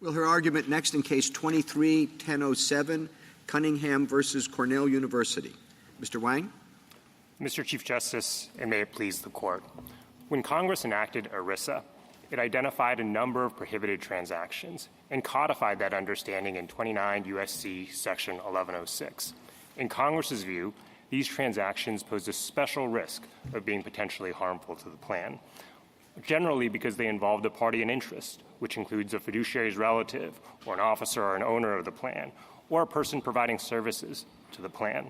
We'll hear argument next in Case 23-1007, Cunningham versus Cornell University. Mr. Wang? Mr. Chief Justice, and may it please the Court. When Congress enacted ERISA, it identified a number of prohibited transactions and codified that understanding in 29 U.S.C. Section 1106. In Congress's view, these transactions posed a special risk of being potentially harmful to the plan, generally because they involved a party in interest, which includes a fiduciary's relative or an officer or an owner of the plan, or a person providing services to the plan.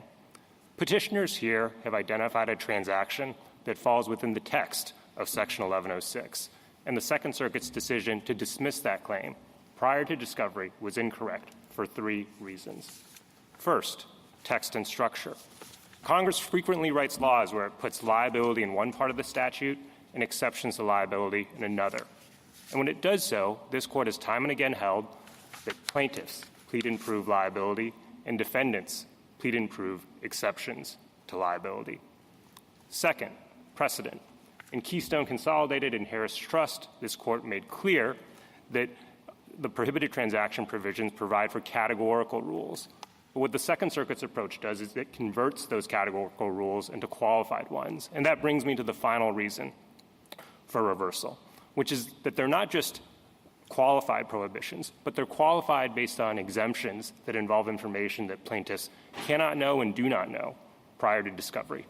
Petitioners here have identified a transaction that falls within the text of Section 1106, and the Second Circuit's decision to dismiss that claim prior to discovery was incorrect for three reasons. First, text and structure. Congress frequently writes laws where it puts liability in one part of the statute and exceptions to liability in another. And when it does so, this Court has time and again held that plaintiffs plead and prove liability and defendants plead and prove exceptions to liability. Second, precedent. In Keystone Consolidated and Harris Trust, this Court made clear that the prohibited transaction provisions provide for categorical rules. But what the Second Circuit's approach does is it converts those categorical rules into qualified ones. And that brings me to the final reason for reversal, which is that they're not just qualified prohibitions, but they're qualified based on exemptions that involve information that plaintiffs cannot know and do not know prior to discovery.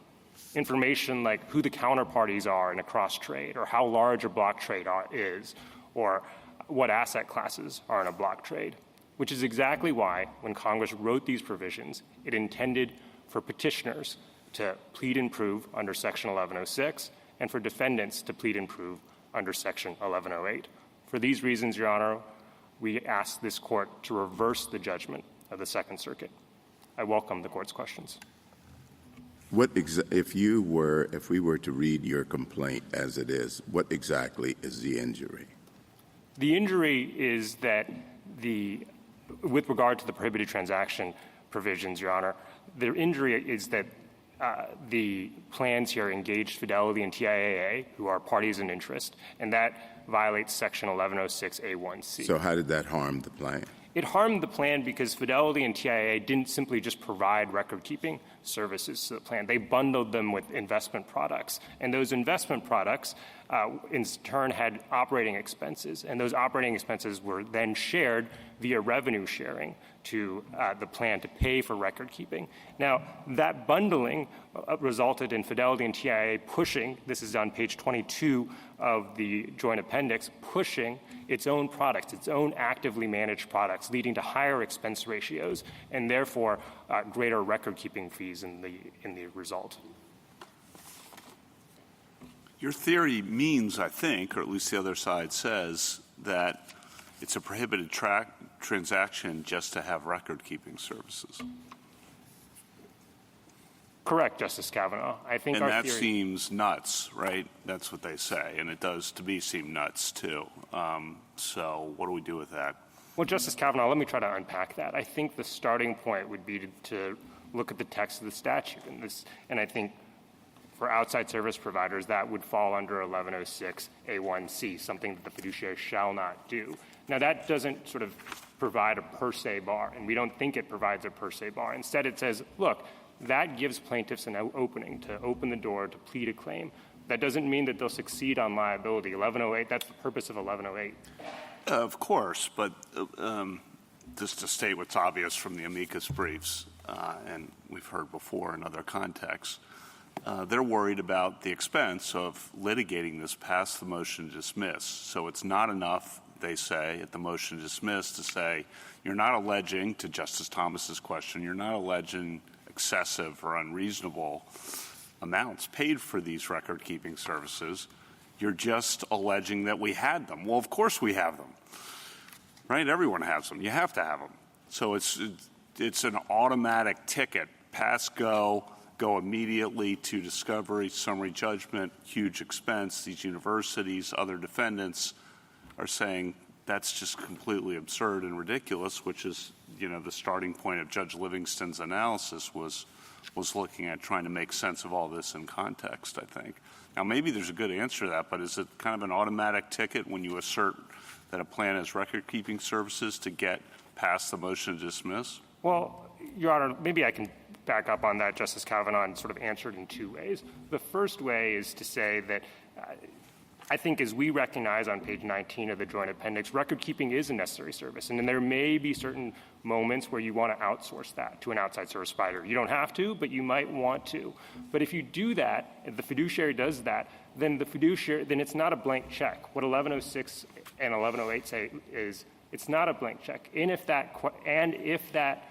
Information like who the counterparties are in a cross-trade, or how large a block trade is, or what asset classes are in a block trade, which is exactly why, when Congress wrote these provisions, it intended for petitioners to plead and prove under Section 1106 and for defendants to plead and prove under Section 1108. For these reasons, Your Honor, we ask this Court to reverse the judgment of the Second Circuit. I welcome the Court's questions. If we were to read your complaint as it is, what exactly is the injury? The injury is that with regard to the prohibited transaction provisions, Your Honor, the injury is that the plans here engaged Fidelity and TIAA, who are parties in interest, and that violates Section 1106A1C. So how did that harm the plan? It harmed the plan because Fidelity and TIAA didn't simply just provide record-keeping services to the plan. They bundled them with investment products. And those investment products, in turn, had operating expenses. And those operating expenses were then shared via revenue sharing to the plan to pay for record-keeping. Now, that bundling resulted in Fidelity and TIAA pushing, this is on page 22 of the Joint Appendix, pushing its own products, its own actively managed products, leading to higher expense ratios and therefore greater record-keeping fees in the result. Your theory means, I think, or at least the other side says, that it's a prohibited transaction just to have record-keeping services. Correct, Justice Kavanaugh. I think and our that theory seems nuts, right? That's what they say, and it does, to me, seem nuts, too. So what do we do with that? Well, Justice Kavanaugh, let me try to unpack that. I think the starting point would be to look at the text of the statute. And I think for outside service providers, that would fall under 1106A1C, something that the fiduciary shall not do. Now, that doesn't sort of provide a per se bar, and we don't think it provides a per se bar. Instead, it says, look, that gives plaintiffs an opening to open the door to plead a claim. That doesn't mean that they'll succeed on liability. 1108, that's the purpose of 1108. Of course, but just to state what's obvious from the amicus briefs, and we've heard before in other contexts, they're worried about the expense of litigating this past the motion to dismiss. So it's not enough, they say, at the motion to dismiss to say, you're not alleging, to Justice Thomas's question, you're not alleging excessive or unreasonable amounts paid for these record-keeping services. You're just alleging that we had them. Well, of course we have them, right? Everyone has them. You have to have them. So it's an automatic ticket. Pass, go immediately to discovery, summary judgment, huge expense. These universities, other defendants are saying that's just completely absurd and ridiculous, which is, the starting point of Judge Livingston's analysis was looking at trying to make sense of all this in context, I think. Now, maybe there's a good answer to that, but is it kind of an automatic ticket when you assert that a plan has record-keeping services to get past the motion to dismiss? Well, Your Honor, maybe I can back up on that, Justice Kavanaugh, and sort of answer it in two ways. The first way is to say that I think as we recognize on page 19 of the Joint Appendix, record-keeping is a necessary service, and then there may be certain moments where you want to outsource that to an outside service provider. You don't have to, but you might want to. But if you do that, if the fiduciary does that, then it's not a blank check. What 1106 and 1108 say is it's not a blank check. And if that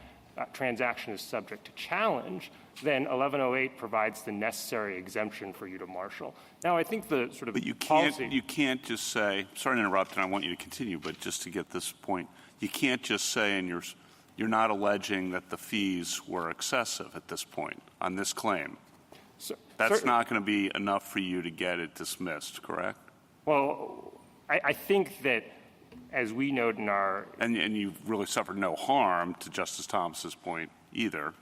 transaction is subject to challenge, then 1108 provides the necessary exemption for you to marshal. Now, I think the sort of But you can't just say, sorry to interrupt, and I want you to continue, but just to get this point, you can't just say, and you're not alleging that the fees were excessive at this point on this claim. That's not going to be enough for you to get it dismissed, correct? Well, I think that as we note in our... And you've really suffered no harm, to Justice Thomas's point, either.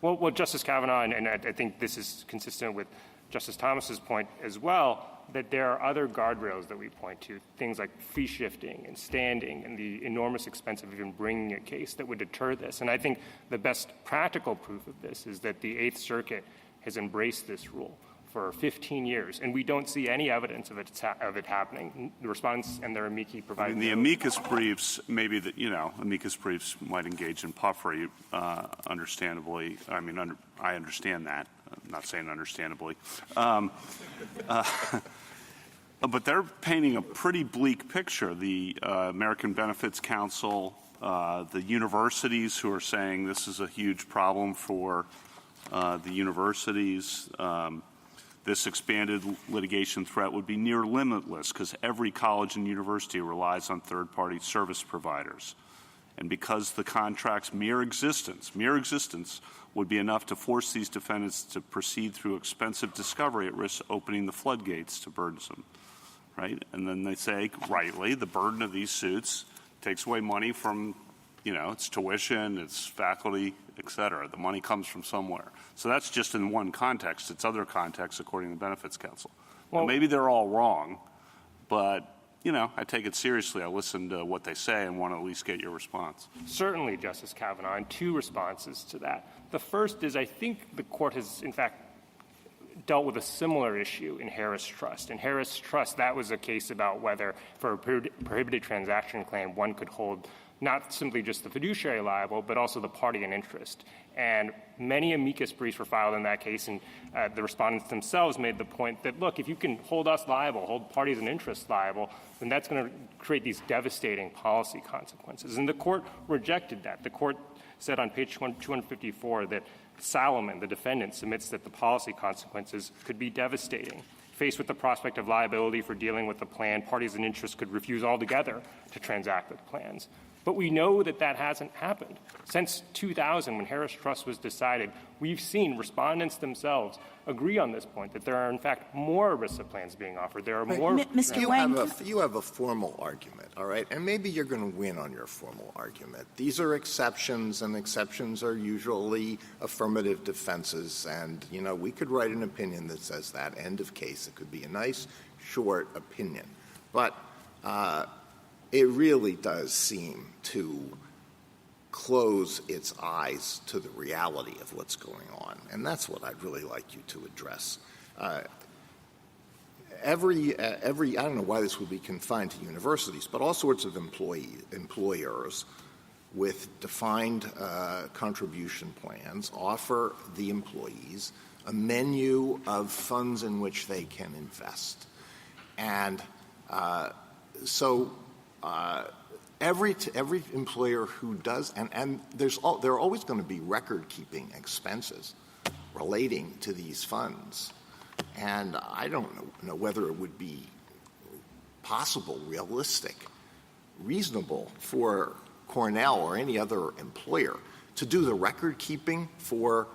Well, Justice Kavanaugh, and I think this is consistent with Justice Thomas's point as well, that there are other guardrails that we point to, things like fee shifting and standing and the enormous expense of even bringing a case that would deter this. And I think the best practical proof of this is that the Eighth Circuit has embraced this rule for 15 years, and we don't see any evidence of it happening. The respondents and their amici provide... the amicus briefs, maybe that, amicus briefs might engage in puffery, understandably. I mean, I understand that. I'm not saying understandably. But they're painting a pretty bleak picture. The American Benefits Council, the universities who are saying this is a huge problem for the universities. This expanded litigation threat would be near limitless because every college and university relies on third-party service providers. And because the contract's mere existence would be enough to force these defendants to proceed through expensive discovery at risk of opening the floodgates to burdensome, right? And then they say, rightly, the burden of these suits takes away money from, it's tuition, it's faculty, et cetera. The money comes from somewhere. So that's just in one context. It's other contexts, according to the Benefits Council. Well, maybe they're all wrong, but, I take it seriously. I listen to what they say and want to at least get your response. Certainly, Justice Kavanaugh, and two responses to that. The first is I think the Court has, in fact, dealt with a similar issue in Harris Trust. In Harris Trust, that was a case about whether, for a prohibited transaction claim, one could hold not simply just the fiduciary liable, but also the party in interest. And many amicus briefs were filed in that case, and the respondents themselves made the point that, look, if you can hold us liable, hold parties in interest liable, then that's going to create these devastating policy consequences. And the Court rejected that. The Court said on page 254 that Salomon, the defendant, submits that the policy consequences could be devastating. Faced with the prospect of liability for dealing with the plan, parties in interest could refuse altogether to transact with plans. But we know that that hasn't happened. Since 2000, when Harris Trust was decided, we've seen respondents themselves agree on this point, that there are, in fact, more ERISA plans being offered. There are more... Mr. Wang, you have a formal argument, all right? And maybe you're going to win on your formal argument. These are exceptions, and exceptions are usually affirmative defenses. And, we could write an opinion that says that, end of case. It could be a nice, short opinion. But it really does seem to close its eyes to the reality of what's going on. And that's what I'd really like you to address. I don't know why this would be confined to universities, but all sorts of employers with defined contribution plans offer the employees a menu of funds in which they can invest. And so every employer who does, and there are always going to be record-keeping expenses relating to these funds. And I don't know whether it would be possible, realistic, reasonable for Cornell or any other employer to do the record-keeping for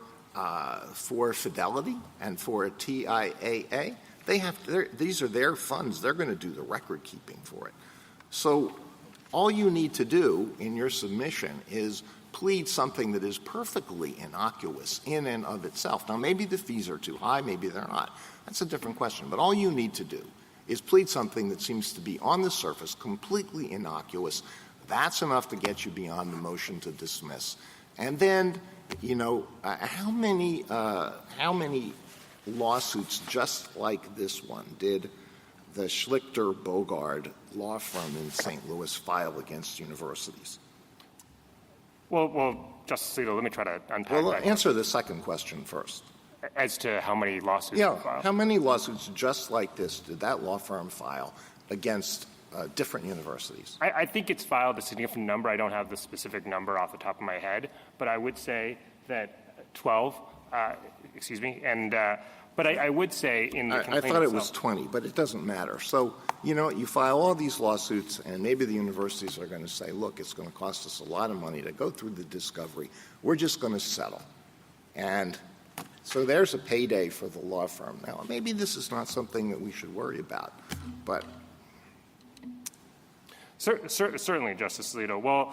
Fidelity and for a TIAA. These are their funds. They're going to do the record-keeping for it. So all you need to do in your submission is plead something that is perfectly innocuous in and of itself. Now, maybe the fees are too high, maybe they're not. That's a different question. But all you need to do is plead something that seems to be on the surface completely innocuous. That's enough to get you beyond the motion to dismiss. And then, how many lawsuits just like this one did the Schlichter-Bogard law firm in St. Louis file against universities? Well, Justice Alito, let me try to unpack Well, that. answer the second question first. As to how many lawsuits Yeah, were filed. how many lawsuits just like this did that law firm file against different universities? I think it's filed a significant number. I don't have the specific number off the top of my head, but I would say that 12, but I would say in the complaint I thought it was itself, 20, but it doesn't matter. So, you file all these lawsuits, and maybe the universities are going to say, look, it's going to cost us a lot of money to go through the discovery. We're just going to settle. And so there's a payday for the law firm. Now, maybe this is not something that we should worry about, but certainly, Justice Alito. Well,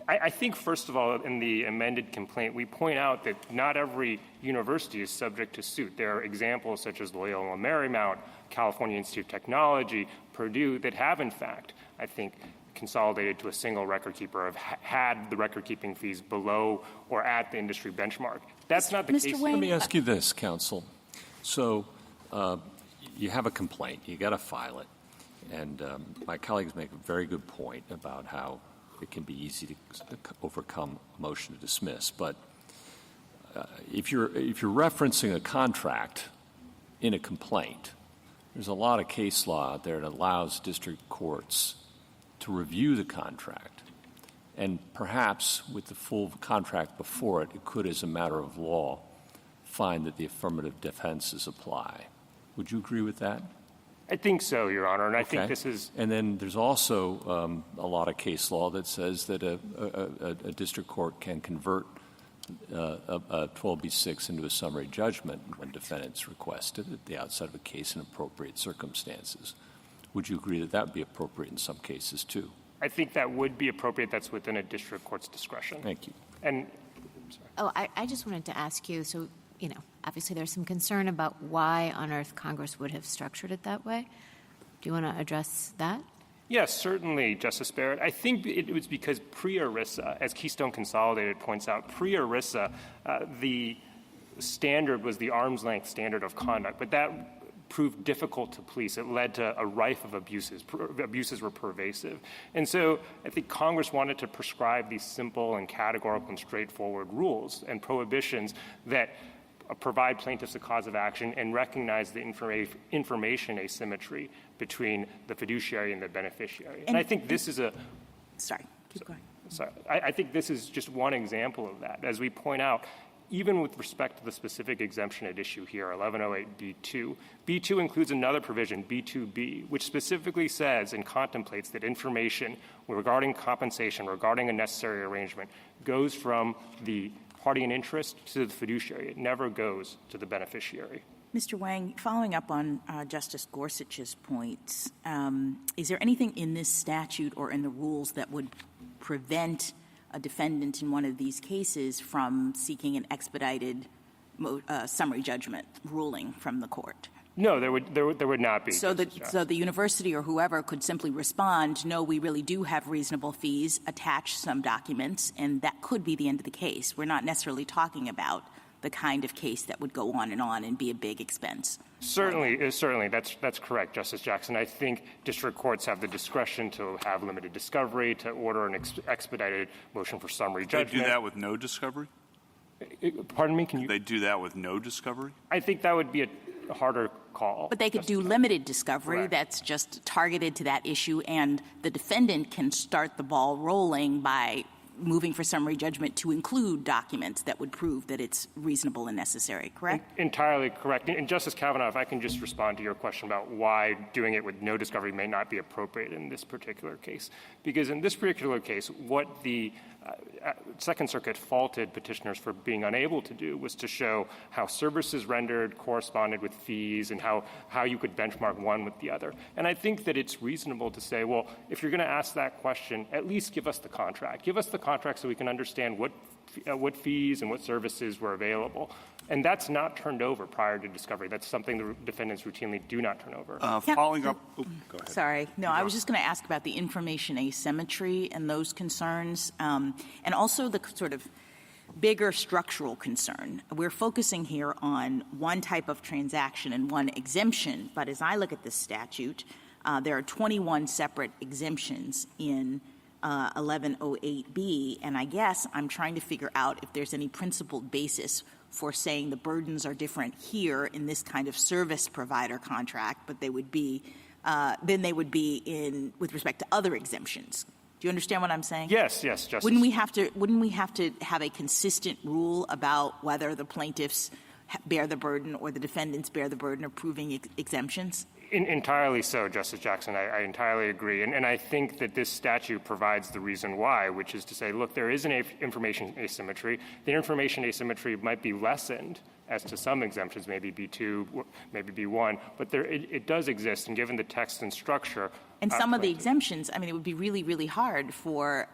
I think, first of all, in the amended complaint, we point out that not every university is subject to suit. There are examples such as Loyola Marymount, California Institute of Technology, Purdue, that have, in fact, I think, consolidated to a single record keeper, have had the record-keeping fees below or at the industry benchmark. That's not the case. Let me ask you this, counsel. So you have a complaint. You got to file it. And my colleagues make a very good point about how it can be easy to overcome a motion to dismiss. But if you're referencing a contract in a complaint, there's a lot of case law out there that allows district courts to review the contract. And perhaps with the full contract before it, it could, as a matter of law, find that the affirmative defenses apply. Would you agree with that? I think so, Your Honor, and I think Okay. this is And then there's also a lot of case law that says that a district court can convert a 12b-6 into a summary judgment when defendants request it at the outset of a case in appropriate circumstances. Would you agree that that would be appropriate in some cases, too? I think that would be appropriate. That's within a district court's discretion. Thank you. And I just wanted to ask you, so, obviously there's some concern about why on earth Congress would have structured it that way. Do you want to address that? yes, certainly, Justice Barrett. I think it was because pre-ERISA, as Keystone Consolidated points out, pre-ERISA, the standard was the arm's length standard of conduct, but that proved difficult to police. It led to a rife of abuses. Abuses were pervasive. And so I think Congress wanted to prescribe these simple and categorical and straightforward rules and prohibitions that provide plaintiffs a cause of action and recognize the information asymmetry between the fiduciary and the beneficiary. And I think this is a — Sorry, keep going. Sorry. I think this is just one example of that. As we point out, even with respect to the specific exemption at issue here, 1108B2, B2 includes another provision, B2B, which specifically says and contemplates that information regarding compensation, regarding a necessary arrangement, goes from the party in interest to the fiduciary. It never goes to the beneficiary. Mr. Wang, following up on Justice Gorsuch's points, is there anything in this statute or in the rules that would prevent a defendant in one of these cases from seeking an expedited summary judgment ruling from the court? No, there would not be. So the university or whoever could simply respond, no, we really do have reasonable fees, attach some documents, and that could be the end of the case. We're not necessarily talking about the kind of case that would go on and be a big expense. Certainly, that's correct, Justice Jackson. I think district courts have the discretion to have limited discovery, to order an expedited motion for summary judgment. They do that with no discovery? Pardon me? Can you? They do that with no discovery? I think that would be a harder call. But they could do limited discovery Correct. that's just targeted to that issue, and the defendant can start the ball rolling by moving for summary judgment to include documents that would prove that it's reasonable and necessary, correct? Entirely correct. And Justice Kavanaugh, if I can just respond to your question about why doing it with no discovery may not be appropriate in this particular case. Because in this particular case, what the Second Circuit faulted petitioners for being unable to do was to show how services rendered corresponded with fees and how you could benchmark one with the other. And I think that it's reasonable to say, well, if you're going to ask that question, at least give us the contract. Give us the contract so we can understand what fees and what services were available. And that's not turned over prior to discovery. That's something the defendants routinely do not turn over. Following up, go ahead. Sorry. No, I was just going to ask about the information asymmetry and those concerns, and also the sort of bigger structural concern. We're focusing here on one type of transaction and one exemption, but as I look at this statute, there are 21 separate exemptions in 1108B, and I guess I'm trying to figure out if there's any principled basis for saying the burdens are different here in this kind of service provider contract, but they would be than they would be in with respect to other exemptions. Do you understand what I'm saying? Yes, Justice. Wouldn't we have to have a consistent rule about whether the plaintiffs bear the burden or the defendants bear the burden of proving exemptions? Entirely so, Justice Jackson. I entirely agree. And I think that this statute provides the reason why, which is to say, look, there is an information asymmetry. The information asymmetry might be lessened as to some exemptions, maybe B2, maybe B1, but it does exist, and given the text and structure. And some of the exemptions, I mean, it would be really, really hard for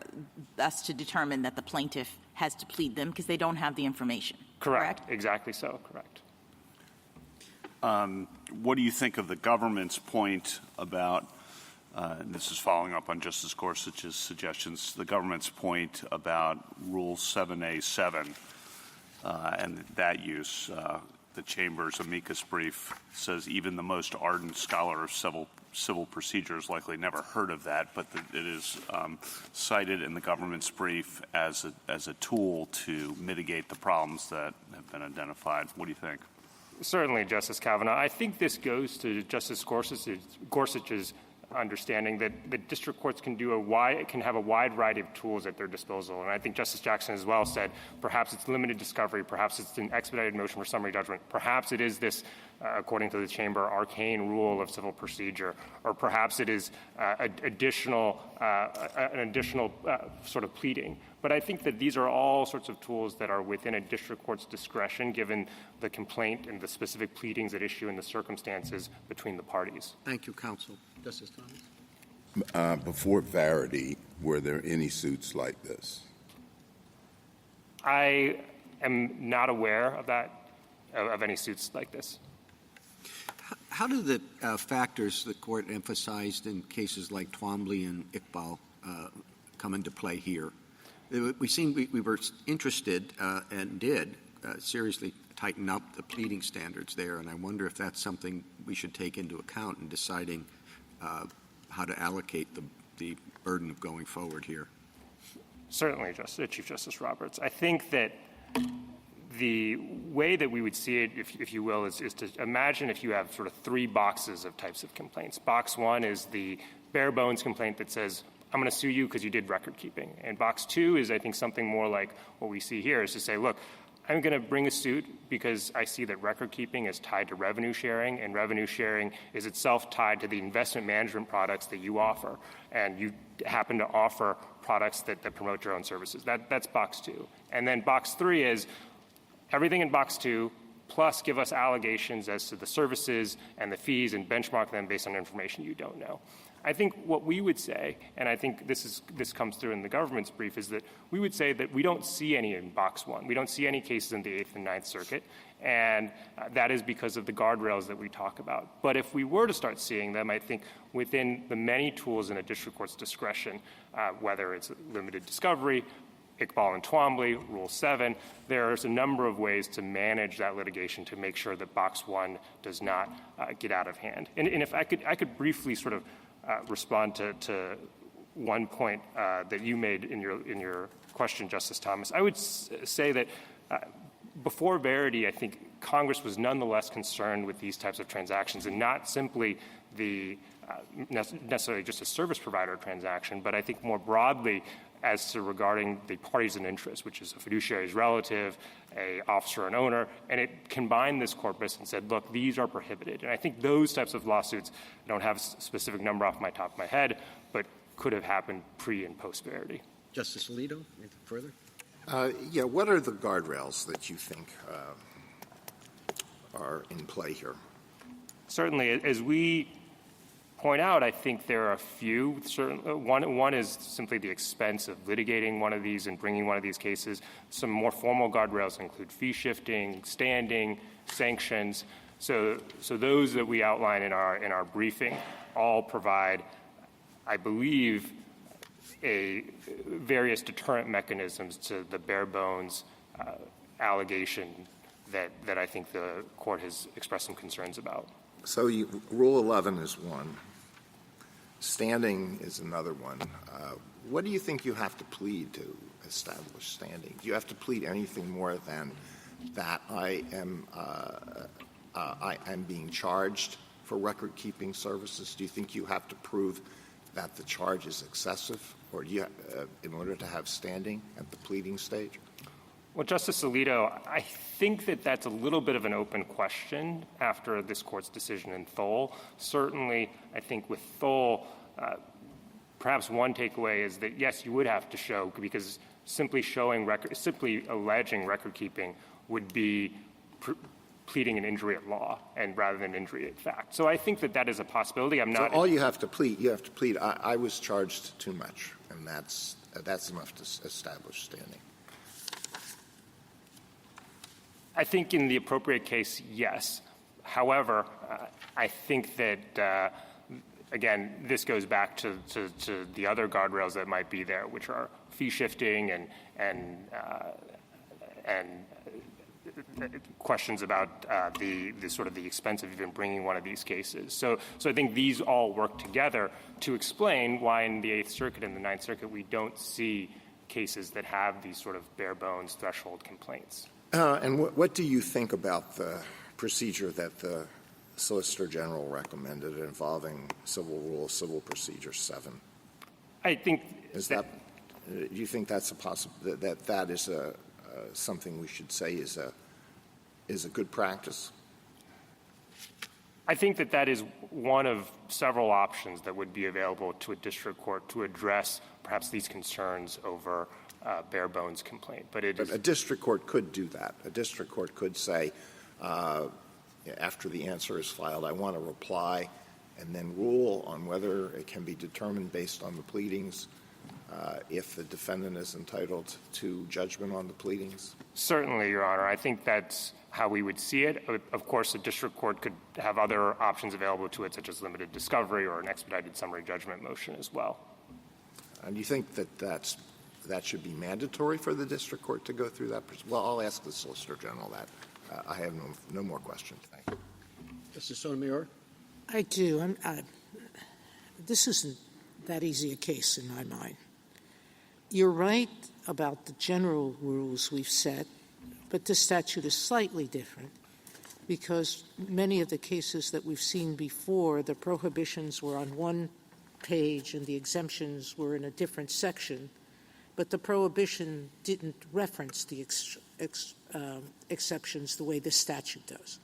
us to determine that the plaintiff has to plead them because they don't have the information. Correct? Exactly so. Correct. What do you think of the government's point about, and this is following up on Justice Gorsuch's suggestions, the government's point about Rule 7A7 and that use? The Chamber's amicus brief says even the most ardent scholar of civil procedure has likely never heard of that, but it is cited in the government's brief as a tool to mitigate the problems that have been identified. What do you think? Certainly, Justice Kavanaugh. I think this goes to Justice Gorsuch's understanding that district courts can have a wide variety of tools at their disposal. And I think Justice Jackson as well said perhaps it's limited discovery, perhaps it's an expedited motion for summary judgment, perhaps it is this, according to the Chamber, arcane rule of civil procedure, or perhaps it is an additional sort of pleading. But I think that these are all sorts of tools that are within a district court's discretion given the complaint and the specific pleadings at issue and the circumstances between the parties. Thank you, counsel. Justice Thomas? Before Verity, were there any suits like this? I am not aware of any suits like this. How do the factors the court emphasized in cases like Twombly and Iqbal come into play here? We were interested and did seriously tighten up the pleading standards there, and I wonder if that's something we should take into account in deciding how to allocate the burden of going forward here. Certainly, Chief Justice Roberts. I think that the way that we would see it, if you will, is to imagine if you have sort of three boxes of types of complaints. Box one is the bare bones complaint that says, I'm going to sue you because you did record keeping. And box two is, I think, something more like what we see here is to say, look, I'm going to bring a suit because I see that record keeping is tied to revenue sharing, and revenue sharing is itself tied to the investment management products that you offer. And you happen to offer products that promote your own services. That's box two. And then box three is everything in box two, plus give us allegations as to the services and the fees and benchmark them based on information you don't know. I think what we would say, and I think this comes through in the government's brief, is that we would say that we don't see any in box one. We don't see any cases in the 8th and 9th Circuit, and that is because of the guardrails that we talk about. But if we were to start seeing them, I think within the many tools in a district court's discretion, whether it's limited discovery, Iqbal and Twombly, Rule 7, there's a number of ways to manage that litigation to make sure that box one does not get out of hand. And if I could briefly sort of respond to one point that you made in your question, Justice Thomas. I would say that before Verity, I think Congress was nonetheless concerned with these types of transactions and not simply the necessarily just a service provider transaction, but I think more broadly as to regarding the parties in interest, which is a fiduciary's relative, a officer and owner, and it combined this corpus and said, look, these are prohibited. And I think those types of lawsuits, I don't have a specific number off my top of my head, but could have happened pre- and post-Verity. Justice Alito, anything further? What are the guardrails that you think are in play here? Certainly, as we point out, I think there are a few. One is simply the expense of litigating one of these and bringing one of these cases. Some more formal guardrails include fee shifting, standing, sanctions. So those that we outline in our briefing all provide, I believe, various deterrent mechanisms to the bare bones allegation that I think the court has expressed some concerns about. So Rule 11 is one. Standing is another one. What do you think you have to plead to establish standing? Do you have to plead anything more than that I am being charged for record-keeping services? Do you think you have to prove that the charge is excessive, or do you, in order to have standing at the pleading stage? Well, Justice Alito, I think that that's a little bit of an open question after this Court's decision in Thole. Certainly, I think with Thole, perhaps one takeaway is that, yes, you would have to show, because simply alleging record-keeping would be pleading an injury at law and rather than injury at fact. So I think that is a possibility. So all you have to plead, I was charged too much, and that's enough to establish standing. I think in the appropriate case, yes. However, I think that, again, this goes back to the other guardrails that might be there, which are fee shifting and questions about the sort of the expense of even bringing one of these cases. So I think these all work together to explain why in the Eighth Circuit and the Ninth Circuit we don't see cases that have these sort of bare bones threshold complaints. And what do you think about the procedure that the Solicitor General recommended involving Civil Procedure 7? I think do you think that's that is something we should say is a good practice? I think that is one of several options that would be available to a district court to address perhaps these concerns over bare bones complaint. But a district court could do that. A district court could say, after the answer is filed, I want to reply, and then rule on whether it can be determined based on the pleadings if the defendant is entitled to judgment on the pleadings? Certainly, Your Honor. I think that's how we would see it. Of course, a district court could have other options available to it, such as limited discovery or an expedited summary judgment motion as well. And you think that should be mandatory for the district court to go through that? Well, I'll ask the Solicitor General that. I have no more questions. Thank you. Justice Sotomayor? I do. This isn't that easy a case in my mind. You're right about the general rules we've set, but this statute is slightly different because many of the cases that we've seen before, the prohibitions were on one page and the exemptions were in a different section, but the prohibition didn't reference the exceptions the way this statute does.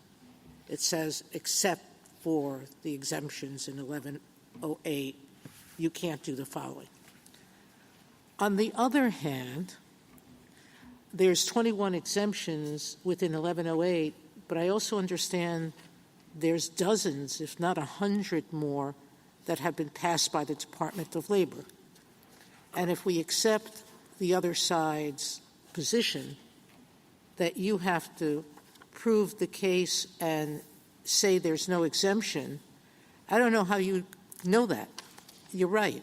It says, except for the exemptions in 1108, you can't do the following. On the other hand, there's 21 exemptions within 1108, but I also understand there's dozens, if not 100 more, that have been passed by the Department of Labor. And if we accept the other side's position that you have to prove the case and say there's no exemption, I don't know how you know that. You're right.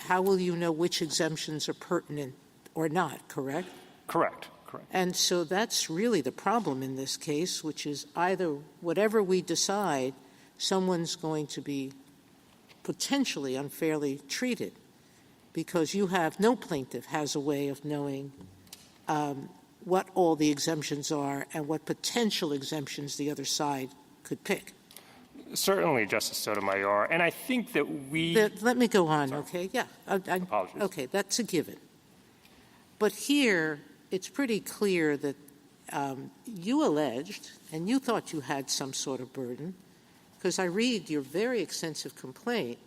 How will you know which exemptions are pertinent or not, correct? Correct. And so that's really the problem in this case, which is either whatever we decide, someone's going to be potentially unfairly treated because no plaintiff has a way of knowing what all the exemptions are and what potential exemptions the other side could pick. Certainly, Justice Sotomayor. And I think that let me go on, okay? Yeah. Apologies. Okay, that's a given. But here, it's pretty clear that you alleged, and you thought you had some sort of burden, because I read your very extensive complaint,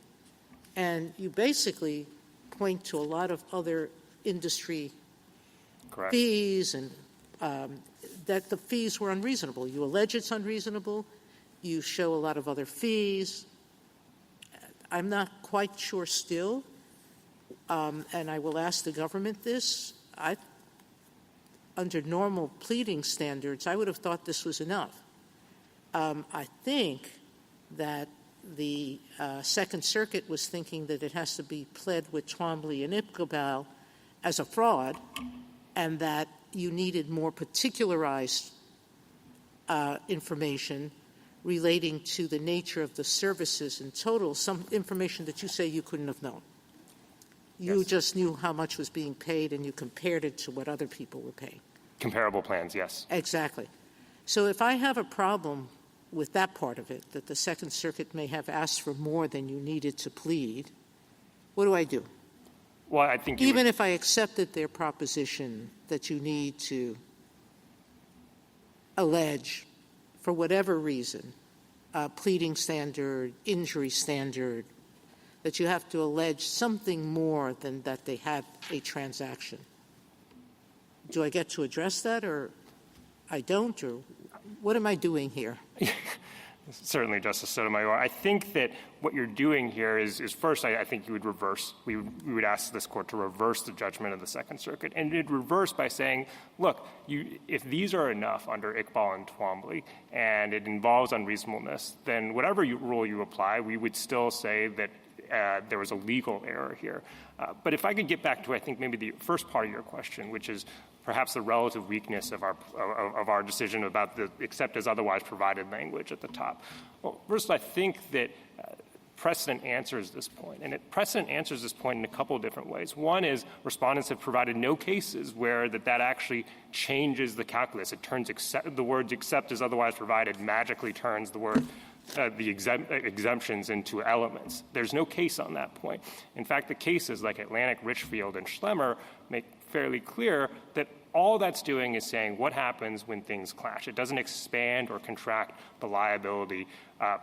and you basically point to a lot of other industry Correct. fees and that the fees were unreasonable. You allege it's unreasonable. You show a lot of other fees. I'm not quite sure still, and I will ask the government this. Under normal pleading standards, I would have thought this was enough. I think that the Second Circuit was thinking that it has to be pled with Twombly and Iqbal as a fraud, and that you needed more particularized information relating to the nature of the services in total, some information that you say you couldn't have known. You just knew how much was being paid, and you compared it to what other people were paying. Comparable plans, yes. Exactly. So if I have a problem with that part of it, that the Second Circuit may have asked for more than you needed to plead, what do I do? Well, I think even if I accepted their proposition that you need to allege, for whatever reason, pleading standard, injury standard, that you have to allege something more than that they had a transaction. Do I get to address that, or I don't, or what am I doing here? Certainly, Justice Sotomayor. I think that what you're doing here is first, I think you would reverse. We would ask this court to reverse the judgment of the Second Circuit, and it'd reverse by saying, look, if these are enough under Iqbal and Twombly, and it involves unreasonableness, then whatever rule you apply, we would still say that there was a legal error here. But if I could get back to, I think, maybe the first part of your question, which is perhaps the relative weakness of our decision about the except as otherwise provided language at the top. Well, first, I think that precedent answers this point. And precedent answers this point in a couple of different ways. One is respondents have provided no cases where that actually changes the calculus. It turns the words except as otherwise provided magically turns the word the exemptions into elements. There's no case on that point. In fact, the cases like Atlantic, Richfield, and Schlemmer make fairly clear that all that's doing is saying what happens when things clash. It doesn't expand or contract the liability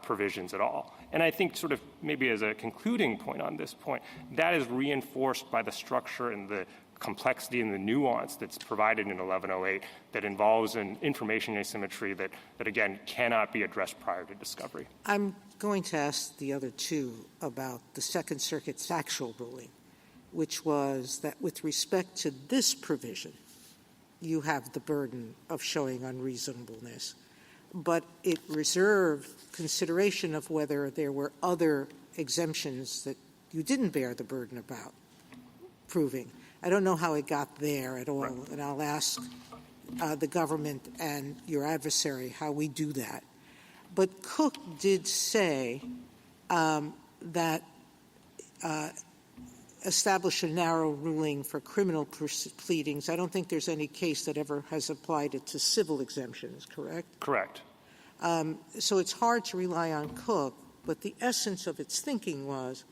provisions at all. And I think sort of maybe as a concluding point on this point, that is reinforced by the structure and the complexity and the nuance that's provided in 1108 that involves an information asymmetry that again, cannot be addressed prior to discovery. I'm going to ask the other two about the Second Circuit's factual ruling, which was that with respect to this provision, you have the burden of showing unreasonableness, but it reserved consideration of whether there were other exemptions that you didn't bear the burden about proving. I don't know how it got there at all, right. And I'll ask the government and your adversary how we do that. But Cook did say that establish a narrow ruling for criminal pleadings. I don't think there's any case that ever has applied it to civil exemptions, correct? Correct. So it's hard to rely on Cook, but the essence of its thinking was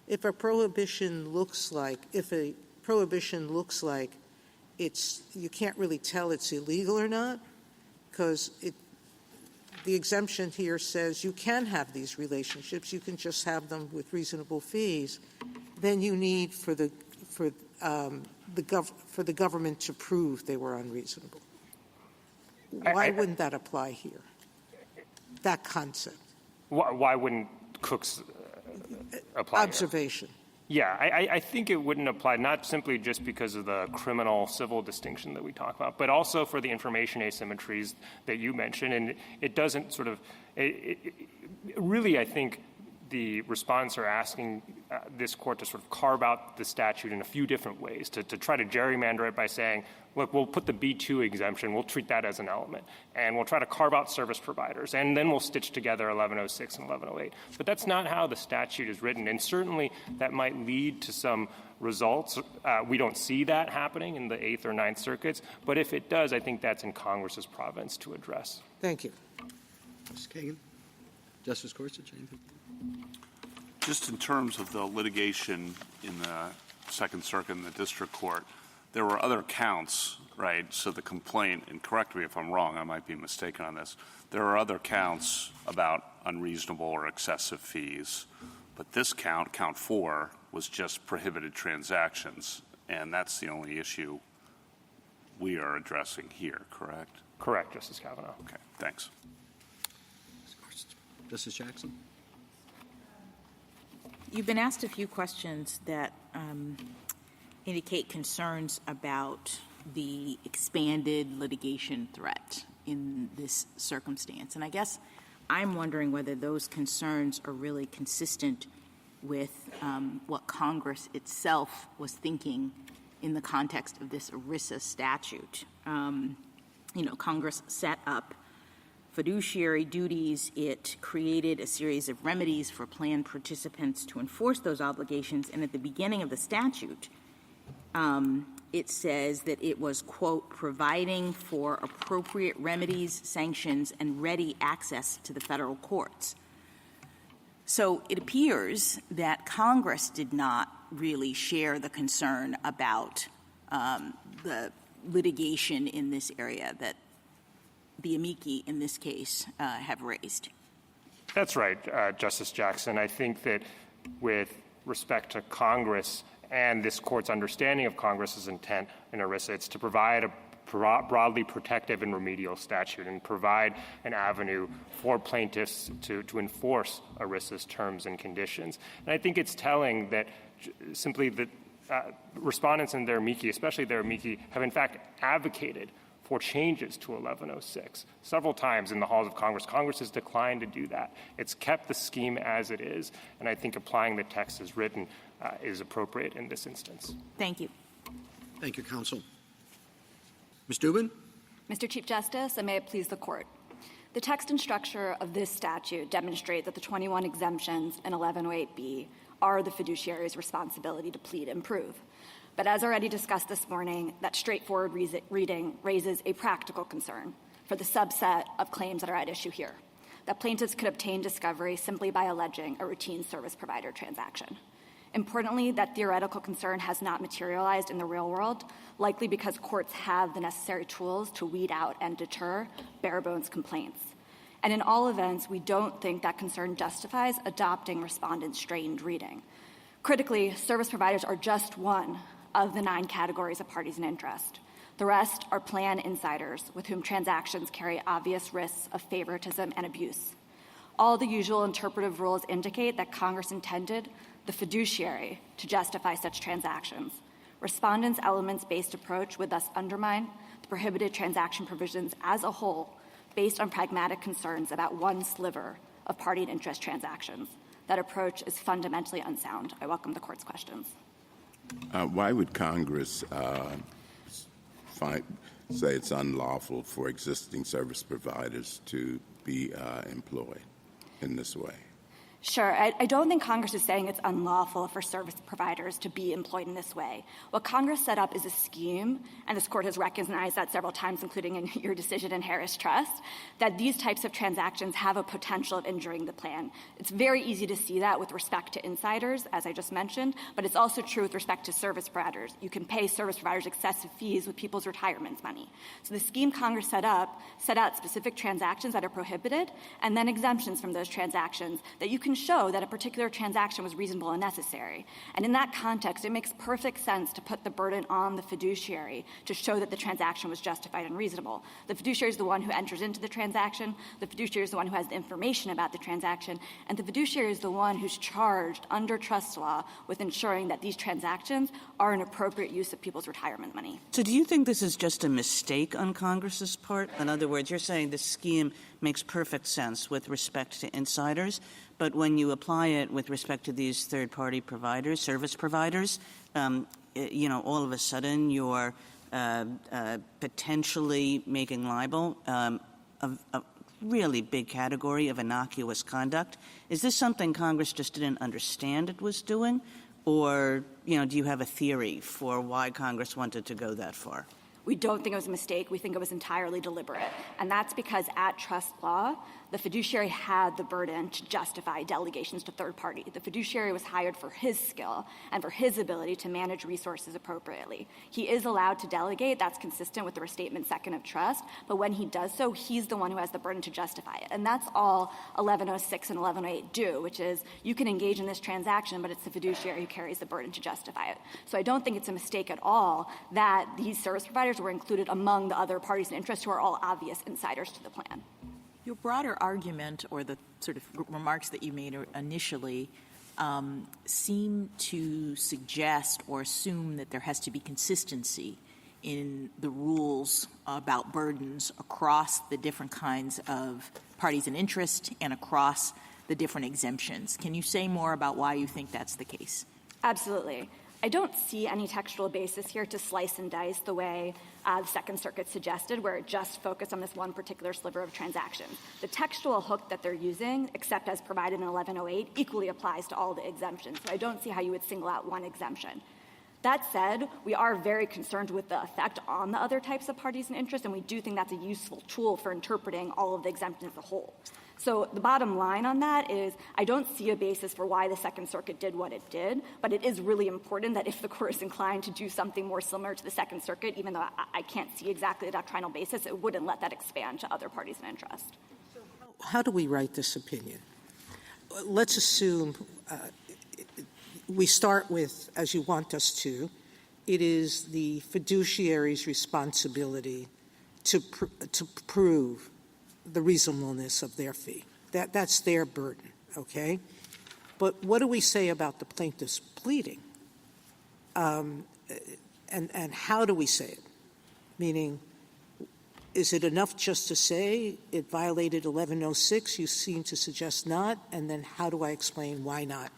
if a prohibition looks like it's you can't really tell it's illegal or not, because the exemption here says you can have these relationships, you can just have them with reasonable fees, then you need for the government to prove they were unreasonable. Why wouldn't that apply here? That concept. Why wouldn't Cook's apply observation? Here? Yeah, I think it wouldn't apply, not simply just because of the criminal-civil distinction that we talk about, but also for the information asymmetries that you mentioned. And it doesn't sort of really, I think, the respondents are asking this court to sort of carve out the statute in a few different ways, to try to gerrymander it by saying, look, we'll put the B2 exemption, we'll treat that as an element, and we'll try to carve out service providers, and then we'll stitch together 1106 and 1108. But that's not how the statute is written, and certainly that might lead to some results. We don't see that happening in the Eighth or Ninth Circuits, but if it does, I think that's in Congress's province to address. Thank you. Ms. Kagan? Justice Gorsuch, anything? Just in terms of the litigation in the Second Circuit and the District Court, there were other counts, right? So the complaint, and correct me if I'm wrong, I might be mistaken on this, there are other counts about unreasonable or excessive fees. But this count, count 4, was just prohibited transactions, and that's the only issue we are addressing here, correct? Correct, Justice Kavanaugh. Okay, thanks. Justice Jackson? You've been asked a few questions that indicate concerns about the expanded litigation threat in this circumstance. And I guess I'm wondering whether those concerns are really consistent with what Congress itself was thinking in the context of this ERISA statute. Congress set up fiduciary duties. It created a series of remedies for plan participants to enforce those obligations. And at the beginning of the statute, it says that it was, quote, providing for appropriate remedies, sanctions, and ready access to the federal courts. So it appears that Congress did not really share the concern about the litigation in this area that the amici in this case have raised. That's right, Justice Jackson. I think that with respect to Congress and this Court's understanding of Congress's intent in ERISA, it's to provide a broadly protective and remedial statute and provide an avenue for plaintiffs to enforce ERISA's terms and conditions. And I think it's telling that simply that respondents and their amici, especially their amici, have in fact advocated for changes to 1106. Several times in the halls of Congress, Congress has declined to do that. It's kept the scheme as it is, and I think applying the text as written is appropriate in this instance. Thank you. Thank you, counsel. Ms. Dubin? Mr. Chief Justice, and may it please the Court. The text and structure of this statute demonstrate that the 21 exemptions in 1108B are the fiduciary's responsibility to plead and prove. But as already discussed this morning, that straightforward reading raises a practical concern for the subset of claims that are at issue here, that plaintiffs could obtain discovery simply by alleging a routine service provider transaction. Importantly, that theoretical concern has not materialized in the real world, likely because courts have the necessary tools to weed out and deter bare-bones complaints. And in all events, we don't think that concern justifies adopting respondent strained reading. Critically, service providers are just one of the 9 categories of parties in interest. The rest are plan insiders with whom transactions carry obvious risks of favoritism and abuse. All the usual interpretive rules indicate that Congress intended the fiduciary to justify such transactions. Respondents' elements-based approach would thus undermine the prohibited transaction provisions as a whole based on pragmatic concerns about one sliver of party and interest transactions. That approach is fundamentally unsound. I welcome the Court's questions. Why would Congress say it's unlawful for existing service providers to be employed in this way? Sure. I don't think Congress is saying it's unlawful for service providers to be employed in this way. What Congress set up is a scheme, and this Court has recognized that several times, including in your decision in Harris Trust, that these types of transactions have a potential of injuring the plan. It's very easy to see that with respect to insiders, as I just mentioned, but it's also true with respect to service providers. You can pay service providers excessive fees with people's retirement money. So the scheme Congress set out specific transactions that are prohibited and then exemptions from those transactions that you can show that a particular transaction was reasonable and necessary. And in that context, it makes perfect sense to put the burden on the fiduciary to show that the transaction was justified and reasonable. The fiduciary is the one who enters into the transaction, the fiduciary is the one who has the information about the transaction, and the fiduciary is the one who's charged under trust law with ensuring that these transactions are an appropriate use of people's retirement money. So do you think this is just a mistake on Congress's part? In other words, you're saying this scheme makes perfect sense with respect to insiders, but when you apply it with respect to these third-party providers, service providers, all of a sudden you're potentially making liable a really big category of innocuous conduct. Is this something Congress just didn't understand it was doing? Or, do you have a theory for why Congress wanted to go that far? We don't think it was a mistake. We think it was entirely deliberate. And that's because at trust law, the fiduciary had the burden to justify delegations to third party. The fiduciary was hired for his skill and for his ability to manage resources appropriately. He is allowed to delegate. That's consistent with the restatement second of trust. But when he does so, he's the one who has the burden to justify it. And that's all 1106 and 1108 do, which is you can engage in this transaction, but it's the fiduciary who carries the burden to justify it. So I don't think it's a mistake at all that these service providers were included among the other parties in interest who are all obvious insiders to the plan. Your broader argument, or the sort of remarks that you made initially, seem to suggest or assume that there has to be consistency in the rules about burdens across the different kinds of parties in interest and across the different exemptions. Can you say more about why you think that's the case? Absolutely. I don't see any textual basis here to slice and dice the way the Second Circuit suggested, where it just focused on this one particular sliver of transactions. The textual hook that they're using, except as provided in 1108, equally applies to all the exemptions. So I don't see how you would single out one exemption. That said, we are very concerned with the effect on the other types of parties in interest, and we do think that's a useful tool for interpreting all of the exemptions as a whole. So the bottom line on that is I don't see a basis for why the Second Circuit did what it did, but it is really important that if the Court is inclined to do something more similar to the Second Circuit, even though I can't see exactly the doctrinal basis, it wouldn't let that expand to other parties in interest. How do we write this opinion? Let's assume we start with, as you want us to, it is the fiduciary's responsibility to prove the reasonableness of their fee. That's their burden, okay? But what do we say about the plaintiff's pleading? And how do we say it? Meaning, is it enough just to say it violated 1106? You seem to suggest not. And then how do I explain why not?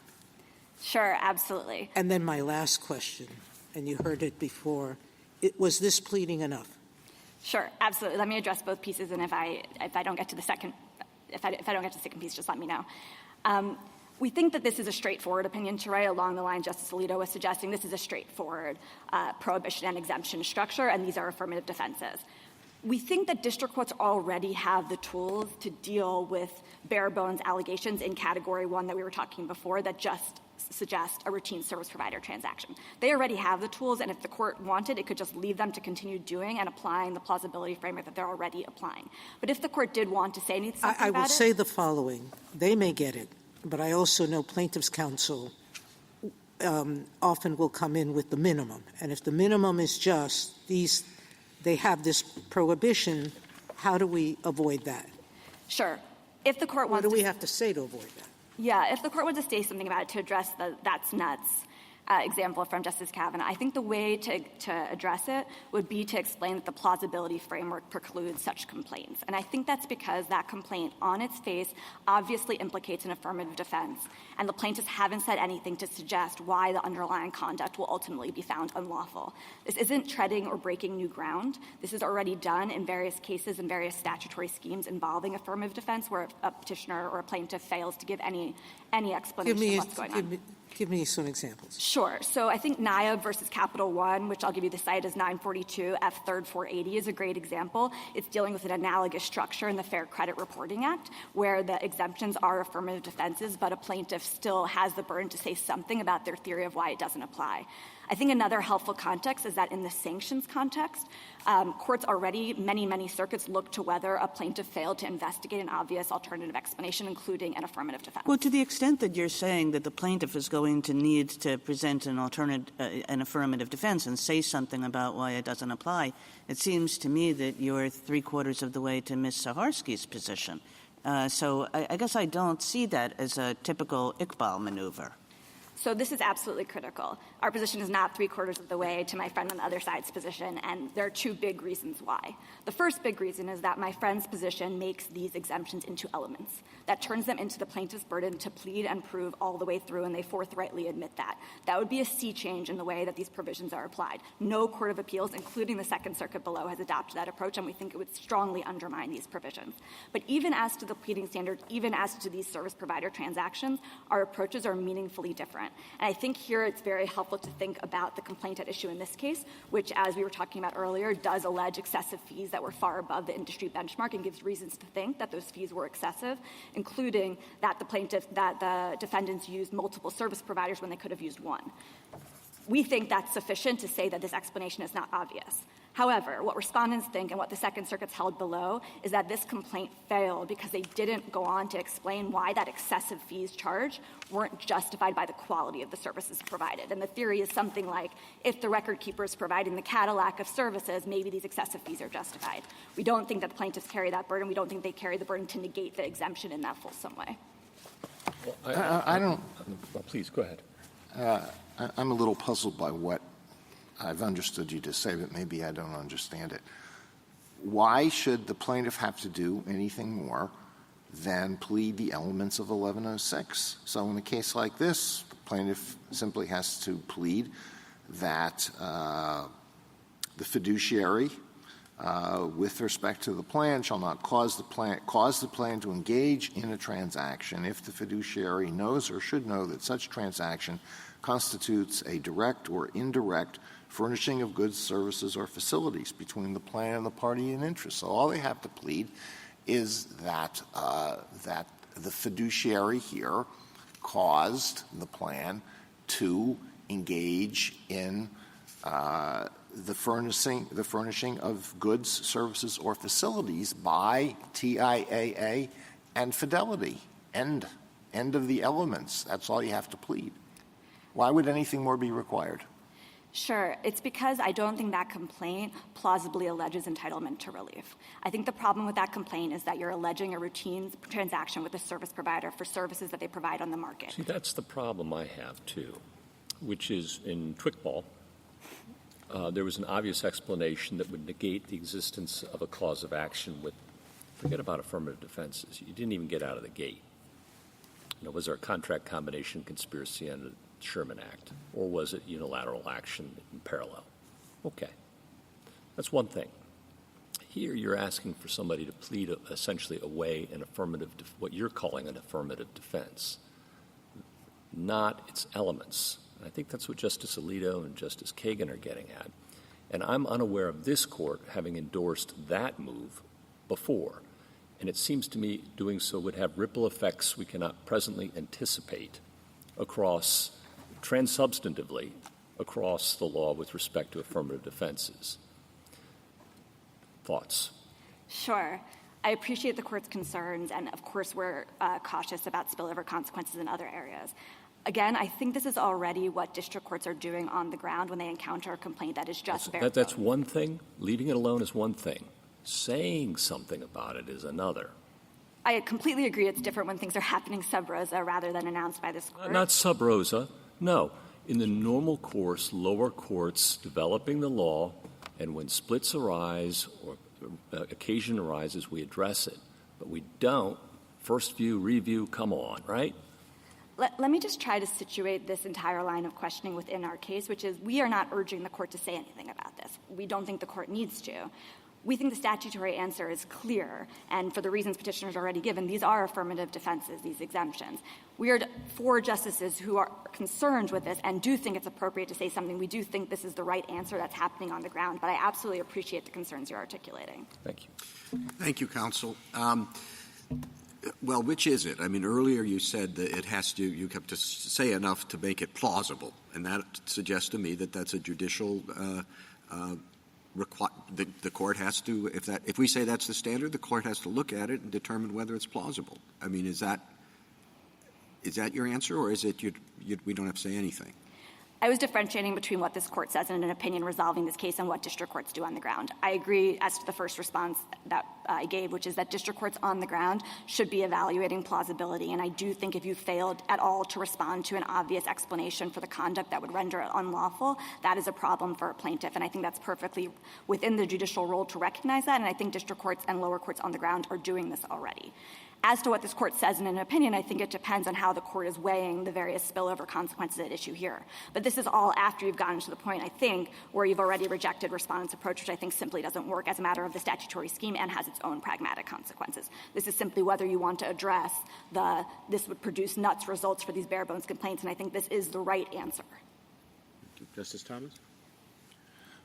Sure, absolutely. And then my last question, and you heard it before, was this pleading enough? Sure, absolutely. Let me address both pieces, and if I don't get to the second, if I don't get to the second piece, just let me know. We think that this is a straightforward opinion to write along the line Justice Alito was suggesting. This is a straightforward prohibition and exemption structure, and these are affirmative defenses. We think that district courts already have the tools to deal with bare-bones allegations in Category 1 that we were talking before that just suggest a routine service provider transaction. They already have the tools, and if the Court wanted, it could just leave them to continue doing and applying the plausibility framework that they're already applying. But if the Court did want to say something about it— I will say the following. They may get it, but I also know plaintiff's counsel often will come in with the minimum. And if the minimum is just they have this prohibition, how do we avoid that? Sure. If the Court wants what do we have to say to avoid that? Yeah, if the Court wants to say something about it to address the that's nuts example from Justice Kavanaugh, I think the way to address it would be to explain that the plausibility framework precludes such complaints. And I think that's because that complaint on its face obviously implicates an affirmative defense, and the plaintiffs haven't said anything to suggest why the underlying conduct will ultimately be found unlawful. This isn't treading or breaking new ground. This is already done in various cases and various statutory schemes involving affirmative defense where a petitioner or a plaintiff fails to give any explanation of what's going on. Give me some examples. Sure. So I think NIAB versus Capital One, which I'll give you the site as 942 F. 3rd 480, is a great example. It's dealing with an analogous structure in the Fair Credit Reporting Act, where the exemptions are affirmative defenses, but a plaintiff still has the burden to say something about their theory of why it doesn't apply. I think another helpful context is that in the sanctions context, courts already, many circuits, look to whether a plaintiff failed to investigate an obvious alternative explanation, including an affirmative defense. Well, to the extent that you're saying that the plaintiff is going to need to present an affirmative defense and say something about why it doesn't apply, it seems to me that you're 3/4 of the way to Ms. Saharsky's position. So I guess I don't see that as a typical Iqbal maneuver. So this is absolutely critical. Our position is not 3/4 of the way to my friend on the other side's position, and there are two big reasons why. The first big reason is that my friend's position makes these exemptions into elements. That turns them into the plaintiff's burden to plead and prove all the way through, and they forthrightly admit that. That would be a sea change in the way that these provisions are applied. No court of appeals, including the Second Circuit below, has adopted that approach, and we think it would strongly undermine these provisions. But even as to the pleading standard, even as to these service provider transactions, our approaches are meaningfully different. And I think here it's very helpful to think about the complaint at issue in this case, which, as we were talking about earlier, does allege excessive fees that were far above the industry benchmark and gives reasons to think that those fees were excessive, including that the defendants used multiple service providers when they could have used one. We think that's sufficient to say that this explanation is not obvious. However, what respondents think and what the Second Circuit's held below is that this complaint failed because they didn't go on to explain why that excessive fees charged weren't justified by the quality of the services provided. And the theory is something like, if the record keeper is providing the Cadillac of services, maybe these excessive fees are justified. We don't think that the plaintiffs carry that burden. We don't think they carry the burden to negate the exemption in that fulsome way. I don't. Well, please, go ahead. I'm a little puzzled by what I've understood you to say, but maybe I don't understand it. Why should the plaintiff have to do anything more than plead the elements of 1106? So in a case like this, the plaintiff simply has to plead that the fiduciary, with respect to the plan, shall not cause the plan to engage in a transaction if the fiduciary knows or should know that such transaction constitutes a direct or indirect furnishing of goods, services, or facilities between the plan and the party in interest. So all they have to plead is that that the fiduciary here caused the plan to engage in the furnishing of goods, services, or facilities by TIAA and Fidelity. End of the elements. That's all you have to plead. Why would anything more be required? Sure. It's because I don't think that complaint plausibly alleges entitlement to relief. I think the problem with that complaint is that you're alleging a routine transaction with a service provider for services that they provide on the market. See, that's the problem I have, too, which is in Twickball, there was an obvious explanation that would negate the existence of a cause of action with, forget about affirmative defenses. You didn't even get out of the gate. Was there a contract combination conspiracy under the Sherman Act, or was it unilateral action in parallel? Okay. That's one thing. Here you're asking for somebody to plead essentially away an affirmative, what you're calling an affirmative defense, not its elements. I think that's what Justice Alito and Justice Kagan are getting at. And I'm unaware of this court having endorsed that move before. And it seems to me doing so would have ripple effects we cannot presently anticipate across, transsubstantively, across the law with respect to affirmative defenses. Thoughts? Sure. I appreciate the court's concerns, and of course we're cautious about spillover consequences in other areas. Again, I think this is already what district courts are doing on the ground when they encounter a complaint that is just bare bones. That's one thing. Leaving it alone is one thing. Saying something about it is another. I completely agree it's different when things are happening sub rosa rather than announced by this court. Not sub rosa. No. In the normal course, lower courts developing the law, and when splits arise or occasion arises, we address it. But we don't. First view, review, come on, right? Let me just try to situate this entire line of questioning within our case, which is we are not urging the court to say anything about this. We don't think the court needs to. We think the statutory answer is clear, and for the reasons petitioners already given, these are affirmative defenses, these exemptions. We are four justices who are concerned with this and do think it's appropriate to say something. We do think this is the right answer that's happening on the ground, but I absolutely appreciate the concerns you're articulating. Thank you. Thank you, counsel. Well, which is it? I mean, earlier you said that you have to say enough to make it plausible, and that suggests to me that that's a judicial the court has to, if we say that's the standard, the court has to look at it and determine whether it's plausible. I mean, is that your answer, or is it we don't have to say anything? I was differentiating between what this court says in an opinion resolving this case and what district courts do on the ground. I agree as to the first response that I gave, which is that district courts on the ground should be evaluating plausibility. And I do think if you failed at all to respond to an obvious explanation for the conduct that would render it unlawful, that is a problem for a plaintiff. And I think that's perfectly within the judicial role to recognize that. And I think district courts and lower courts on the ground are doing this already. As to what this court says in an opinion, I think it depends on how the court is weighing the various spillover consequences at issue here. But this is all after you've gotten to the point, I think, where you've already rejected respondent's approach, which I think simply doesn't work as a matter of the statutory scheme and has its own pragmatic consequences. This is simply whether you want to address this would produce nuts results for these bare bones complaints, and I think this is the right answer. Justice Thomas?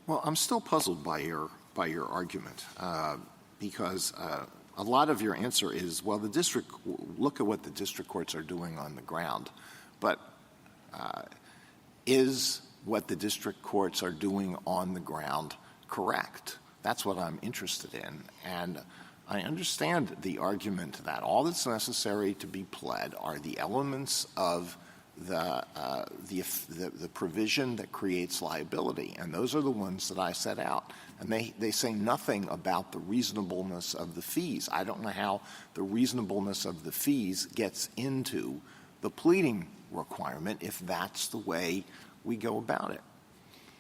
Well, I'm still puzzled by your argument because a lot of your answer is, well, look at what the district courts are doing on the ground. But is what the district courts are doing on the ground correct? That's what I'm interested in. And I understand the argument that all that's necessary to be pled are the elements of the provision that creates liability. And those are the ones that I set out. And they say nothing about the reasonableness of the fees. I don't know how the reasonableness of the fees gets into the pleading requirement if that's the way we go about it.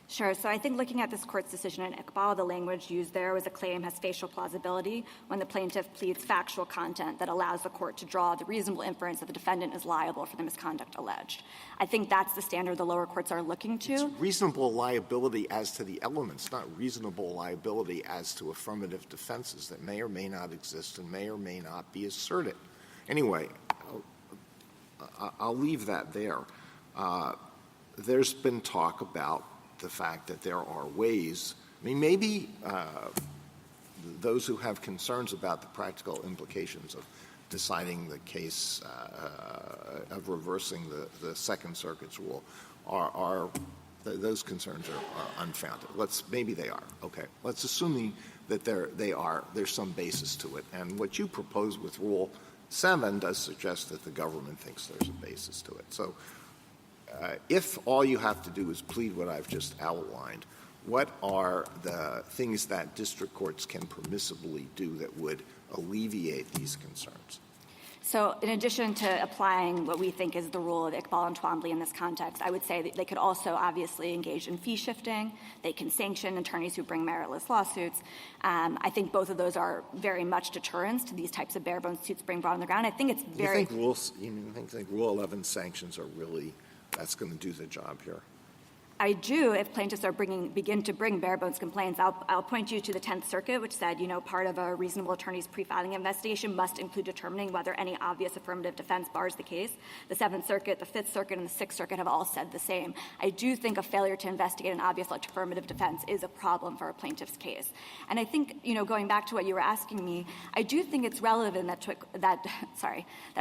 Sure. So I think looking at this court's decision in Iqbal, the language used there was a claim has facial plausibility when the plaintiff pleads factual content that allows the court to draw the reasonable inference that the defendant is liable for the misconduct alleged. I think that's the standard the lower courts are looking to. It's reasonable liability as to the elements, not reasonable liability as to affirmative defenses that may or may not exist and may or may not be asserted. Anyway, I'll leave that there. There's been talk about the fact that there are ways. I mean, maybe those who have concerns about the practical implications of deciding the case of reversing the Second Circuit's rule are those concerns are unfounded. Maybe they are. Okay. Let's assume that there's some basis to it. And what you propose with Rule 7 does suggest that the government thinks there's a basis to it. So if all you have to do is plead what I've just outlined, what are the things that district courts can permissibly do that would alleviate these concerns? So in addition to applying what we think is the rule of Iqbal and Twombly in this context, I would say that they could also obviously engage in fee shifting. They can sanction attorneys who bring meritless lawsuits. I think both of those are very much deterrents to these types of bare-bones suits being brought on the ground. I think it's very— You think Rule 11 sanctions are really— that's going to do the job here? I do if plaintiffs are begin to bring bare-bones complaints. I'll point you to the 10th Circuit, which said, part of a reasonable attorney's pre-filing investigation must include determining whether any obvious affirmative defense bars the case. The 7th Circuit, the 5th Circuit, and the 6th Circuit have all said the same. I do think a failure to investigate an obvious affirmative defense is a problem for a plaintiff's case. And I think, going back to what you were asking me, I do think it's relevant that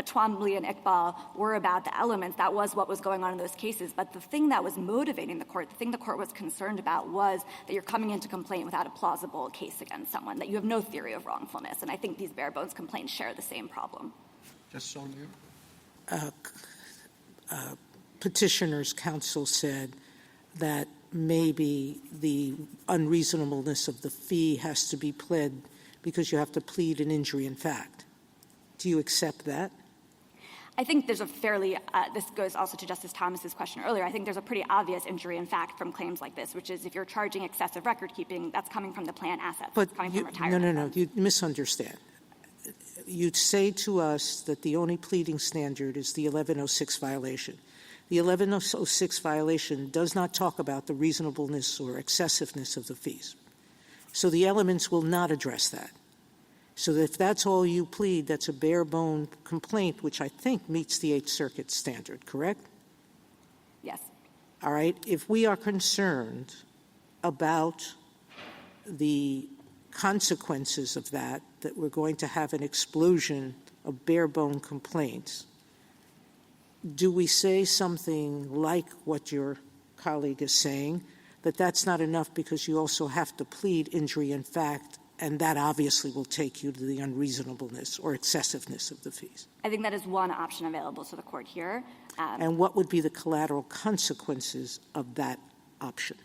Twombly and Iqbal were about the elements. That was what was going on in those cases. But the thing that was motivating the thing the court was concerned about was that you're coming into complaint without a plausible case against someone, that you have no theory of wrongfulness. And I think these bare-bones complaints share the same problem. Justice Petitioner's counsel said that maybe the unreasonableness of the fee has to be pled because you have to plead an injury in fact. Do you accept that? I think there's a fairly this goes also to Justice Thomas's question earlier. I think there's a pretty obvious injury in fact from claims like this, which is if you're charging excessive record keeping, that's coming from the plan assets. But it's coming from retirement. No. You misunderstand. You'd say to us that the only pleading standard is the 1106 violation. The 1106 violation does not talk about the reasonableness or excessiveness of the fees. So the elements will not address that. So if that's all you plead, that's a bare-bone complaint, which I think meets the 8th Circuit standard, correct? Yes. All right. If we are concerned about the consequences of that we're going to have an explosion of bare-bone complaints, do we say something like what your colleague is saying, that that's not enough because you also have to plead injury in fact, and that obviously will take you to the unreasonableness or excessiveness of the fees? I think that is one option available to the court here. And what would be the collateral consequences of that option?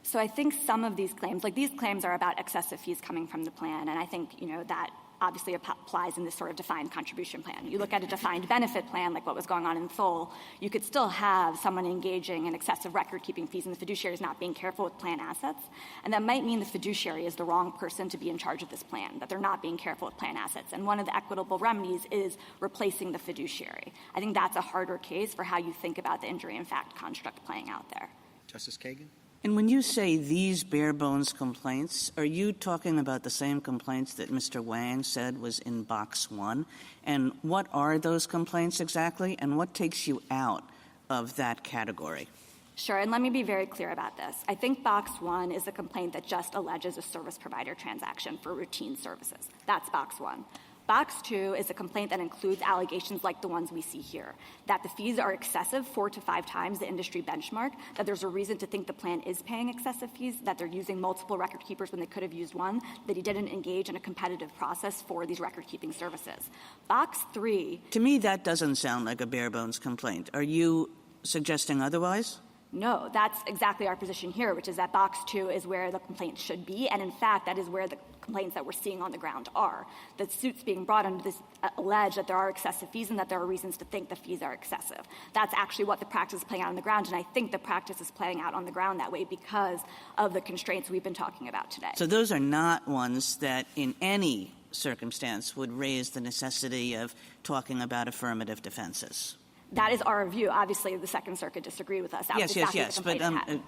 So I think some of these claims, like these claims are about excessive fees coming from the plan, and I think, that obviously applies in this sort of defined contribution plan. You look at a defined benefit plan, like what was going on in Thole, you could still have someone engaging in excessive record-keeping fees and the fiduciary is not being careful with plan assets. And that might mean the fiduciary is the wrong person to be in charge of this plan, that they're not being careful with plan assets. And one of the equitable remedies is replacing the fiduciary. I think that's a harder case for how you think about the injury in fact construct playing out there. Justice Kagan? And when you say these bare-bones complaints, are you talking about the same complaints that Mr. Wang said was in Box 1? And what are those complaints exactly, and what takes you out of that category? Sure, and let me be very clear about this. I think Box 1 is a complaint that just alleges a service provider transaction for routine services. That's Box 1. Box 2 is a complaint that includes allegations like the ones we see here, that the fees are excessive 4 to 5 times the industry benchmark, that there's a reason to think the plan is paying excessive fees, that they're using multiple record keepers when they could have used one, that he didn't engage in a competitive process for these record-keeping services. Box 3... To me, that doesn't sound like a bare-bones complaint. Are you suggesting otherwise? No, that's exactly our position here, which is that box 2 is where the complaint should be, and in fact, that is where the complaints that we're seeing on the ground are. The suits being brought under this allege that there are excessive fees and that there are reasons to think the fees are excessive. That's actually what the practice is playing out on the ground, and I think the practice is playing out on the ground that way because of the constraints we've been talking about today. So those are not ones that in any circumstance would raise the necessity of talking about affirmative defenses. That is our view. Obviously, the Second Circuit disagreed with us. That was exactly the complaint it had.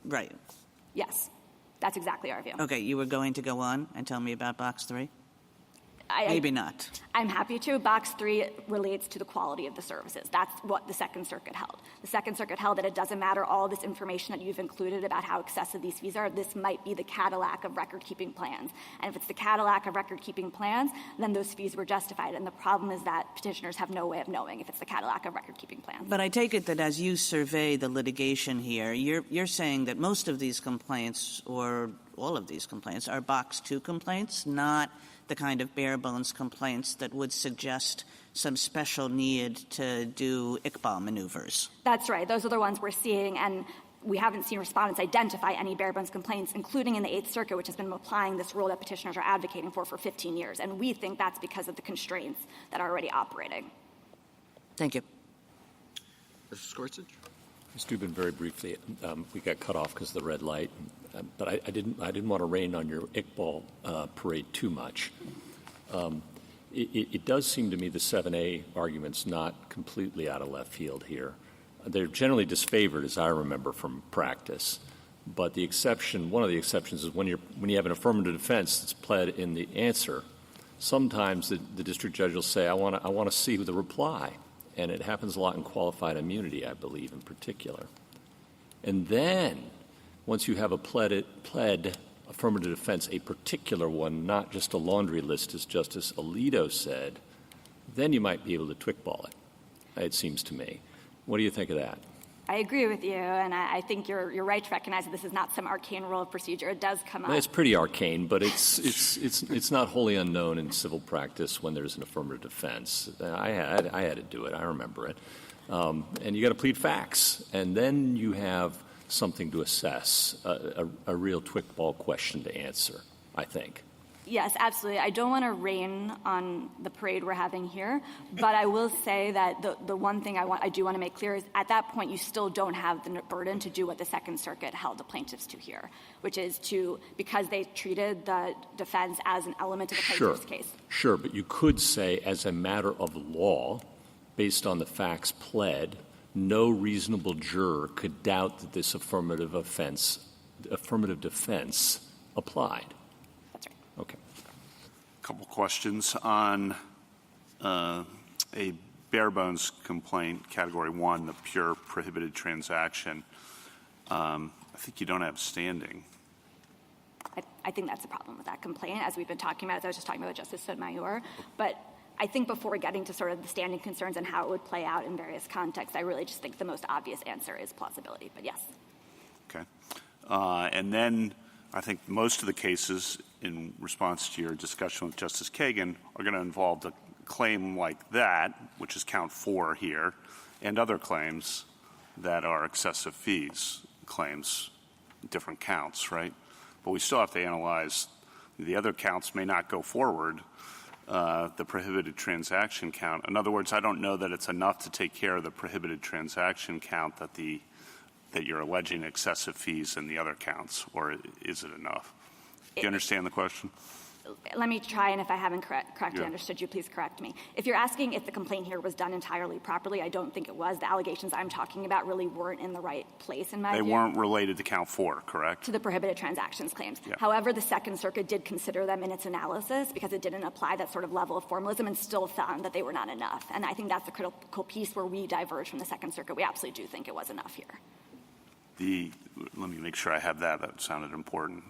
Right. Yes, that's exactly our view. Okay, you were going to go on and tell me about box 3? Maybe not. I'm happy to. Box 3 relates to the quality of the services. That's what the Second Circuit held. The Second Circuit held that it doesn't matter all this information that you've included about how excessive these fees are. This might be the Cadillac of record-keeping plans. And if it's the Cadillac of record-keeping plans, then those fees were justified. And the problem is that petitioners have no way of knowing if it's the Cadillac of record-keeping plans. But I take it that as you survey the litigation here, you're saying that most of these complaints, or all of these complaints, are box 2 complaints, not the kind of bare-bones complaints that would suggest some special need to do Iqbal maneuvers. That's right. Those are the ones we're seeing, and we haven't seen respondents identify any bare-bones complaints, including in the Eighth Circuit, which has been applying this rule that petitioners are advocating for 15 years. And we think that's because of the constraints that are already operating. Thank you. Mr. Gorsuch? Mr. Dubin, very briefly, we got cut off because of the red light, but I didn't want to rain on your Iqbal parade too much. It does seem to me the 7A argument's not completely out of left field here. They're generally disfavored, as I remember from practice. But the exception, one of the exceptions, is when you have an affirmative defense that's pled in the answer. Sometimes the district judge will say, "I want to see the reply," and it happens a lot in qualified immunity, I believe, in particular. And then, once you have a pled affirmative defense, a particular one, not just a laundry list, as Justice Alito said, then you might be able to Iqbal it. It seems to me. What do you think of that? I agree with you, and I think you're right to recognize that this is not some arcane rule of procedure. It does come up. It's pretty arcane, but it's not wholly unknown in civil practice when there's an affirmative defense. I had to do it. I remember it. And you got to plead facts, and then you have something to assess, a real Iqbal question to answer, I think. Yes, absolutely. I don't want to rain on the parade we're having here, but I will say that the one thing I do want to make clear is at that point you still don't have the burden to do what the Second Circuit held the plaintiffs to here, which is because they treated the defense as an element of the plaintiff's case. Sure, but you could say as a matter of law, based on the facts pled, no reasonable juror could doubt that this affirmative defense applied. That's right. Okay. A couple questions on a bare-bones complaint, Category 1, the pure prohibited transaction. I think you don't have standing. I think that's the problem with that complaint, as we've been talking about, as I was just talking about with Justice Sotomayor. But I think before getting to sort of the standing concerns and how it would play out in various contexts, I really just think the most obvious answer is plausibility. But yes. Okay. And then I think most of the cases, in response to your discussion with Justice Kagan, are going to involve a claim like that, which is count 4 here, and other claims that are excessive fees claims, different counts, right? But we still have to analyze the other counts may not go forward, the prohibited transaction count. In other words, I don't know that it's enough to take care of the prohibited transaction count that you're alleging excessive fees in the other counts, or is it enough? Do you understand the question? Let me try, and if I haven't correctly understood you, please correct me. If you're asking if the complaint here was done entirely properly, I don't think it was. The allegations I'm talking about really weren't in the right place in my view. They weren't related to count 4, correct? To the prohibited transactions claims. Yeah. However, the Second Circuit did consider them in its analysis because it didn't apply that sort of level of formalism and still found that they were not enough. And I think that's the critical piece where we diverge from the Second Circuit. We absolutely do think it was enough here. Let me make sure I have that. That sounded important.